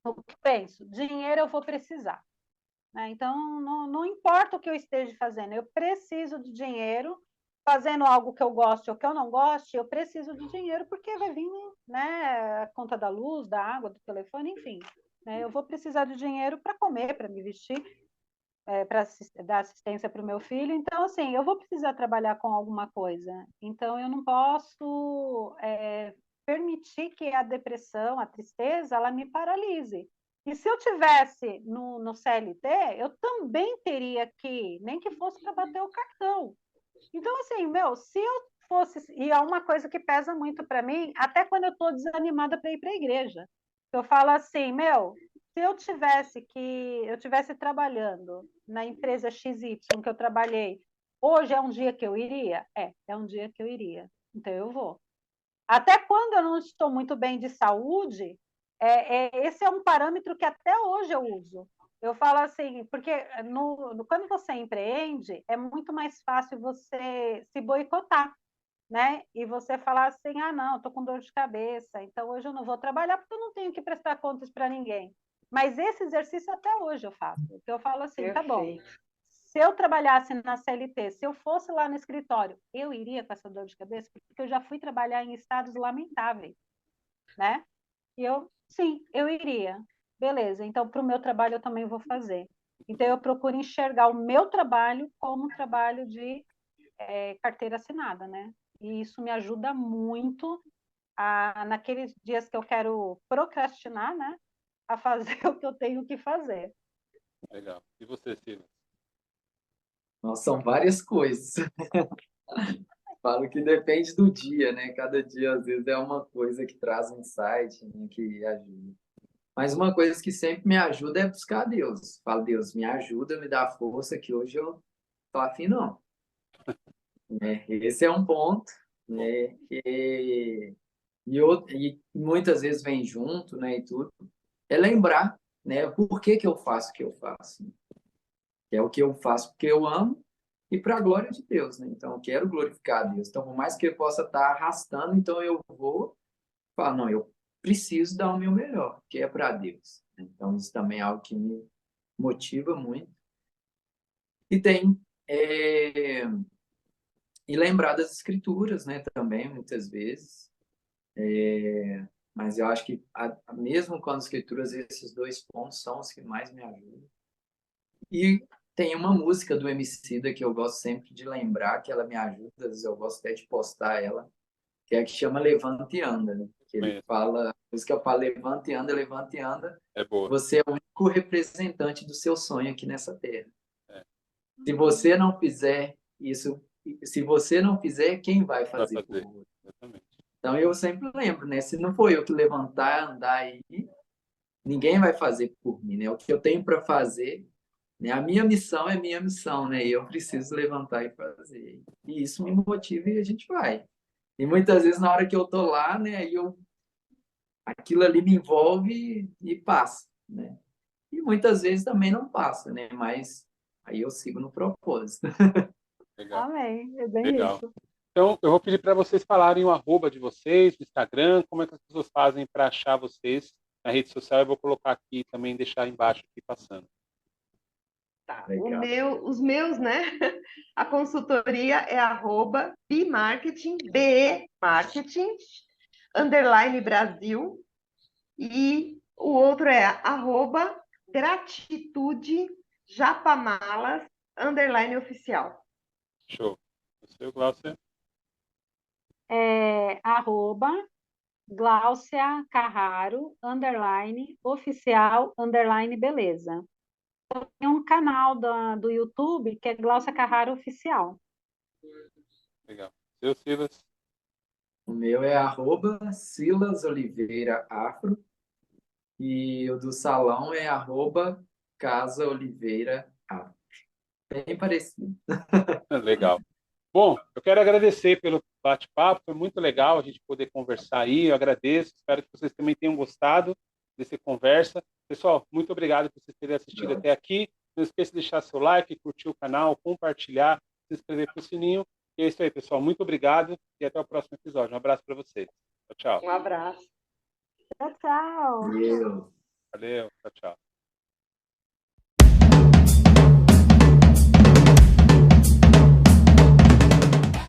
o que eu penso, dinheiro eu vou precisar. Né? Então, não importa o que eu esteja fazendo, eu preciso de dinheiro, fazendo algo que eu goste ou que eu não goste, eu preciso de dinheiro porque vai vir, né, a conta da luz, da água, do telefone, enfim. Né? Eu vou precisar de dinheiro para comer, para me vestir, para dar assistência para o meu filho. Então, assim, eu vou precisar trabalhar com alguma coisa. Então, eu não posso permitir que a depressão, a tristeza, ela me paralise. E se eu tivesse no CLT, eu também teria que, nem que fosse para bater o cartão. Então, assim, se eu fosse, e é uma coisa que pesa muito para mim, até quando eu estou desanimada para ir para a igreja. Eu falo assim, se eu tivesse trabalhando na empresa XY que eu trabalhei, hoje é um dia que eu iria? É um dia que eu iria. Então eu vou. Até quando eu não estou muito bem de saúde, esse é um parâmetro que até hoje eu uso. Eu falo assim, porque quando você empreende, é muito mais fácil você se boicotar, né? E você falar assim, não, estou com dor de cabeça, então hoje eu não vou trabalhar porque eu não tenho que prestar contas para ninguém. Mas esse exercício até hoje eu faço. Porque eu falo assim, tá bom, Perfeito. se eu trabalhasse na CLT, se eu fosse lá no escritório, eu iria com essa dor de cabeça, porque eu já fui trabalhar em estados lamentáveis, né? E sim, eu iria. Beleza, então para o meu trabalho eu também vou fazer. Então eu procuro enxergar o meu trabalho como um trabalho de carteira assinada, né? E isso me ajuda muito naqueles dias que eu quero procrastinar, né? A fazer o que eu tenho que fazer. Legal. E você, Silas? Nossa, são várias coisas. Falo que depende do dia, né? Cada dia, às vezes, é uma coisa que traz um insight, né? Que ajuda. Mas uma coisa que sempre me ajuda é buscar Deus. Falo, Deus, me ajuda, me dá força, que hoje eu tô afim, não. Né? Esse é um ponto, né? E muitas vezes vem junto, né? E tudo. É lembrar, né? Por que que eu faço o que eu faço? Né? Que é o que eu faço porque eu amo e para a glória de Deus, né? Então, eu quero glorificar a Deus. Então, por mais que eu possa estar arrastando, então eu vou falar, não, eu preciso dar o meu melhor, que é para Deus. Então, isso também é algo que me motiva muito. E tem e lembrar das escrituras, né? Também muitas vezes. Mas eu acho que mesmo com as escrituras, esses dois pontos são os que mais me ajudam. E tem uma música do Emicida que eu gosto sempre de lembrar, que ela me ajuda, às vezes eu gosto até de postar ela, que é a que chama Levanta e Anda, né? Que ele Conheço. fala, a música fala levanta e anda, É boa. você é o único representante do seu sonho aqui nessa terra. É. Se você não fizer isso, se você não fizer, quem vai Vai fazer por fazer. você? Exatamente. Então eu sempre lembro, né? Se não for eu que levantar, andar aí, ninguém vai fazer por mim, né? O que eu tenho para fazer, né? A minha missão é minha missão, né? E eu preciso levantar e fazer. E isso me motiva e a gente vai. E muitas vezes na hora que eu tô lá, né, aquilo ali me envolve e passa, né? E muitas vezes também não passa, né? Mas aí eu sigo no propósito. Legal. Amém, é bem Legal. isso. Então, eu vou pedir para vocês falarem o arroba de vocês, no Instagram, como é que as pessoas fazem para achar vocês na rede social. Eu vou colocar aqui também, deixar embaixo aqui passando. Tá. Legal. Os meus, né? A consultoria é @bemarketing, BE Marketing, _ Brasil, e o outro é @gratitude japamalas, _oficial. Show. O seu, Glaucia? Arroba Gláucia Carraro, oficial, beleza. Tem um canal do YouTube que é Gláucia Carraro Oficial. Legal. Seu Silas? O meu é @SilasOliveiraAfro e o do salão é @CasaOliveiraAfro. Bem parecido. Legal. Bom, eu quero agradecer pelo bate-papo, foi muito legal a gente poder conversar aí, eu agradeço, espero que vocês também tenham gostado dessa conversa. Pessoal, muito obrigado por vocês terem assistido até aqui. Não esqueça de deixar seu like, curtir o canal, compartilhar, se inscrever para o sininho. E é isso aí, pessoal. Muito obrigado e até o próximo episódio. Um abraço para vocês. Tchau, tchau. Um abraço. Tchau, tchau. Meu. Valeu, tchau, tchau.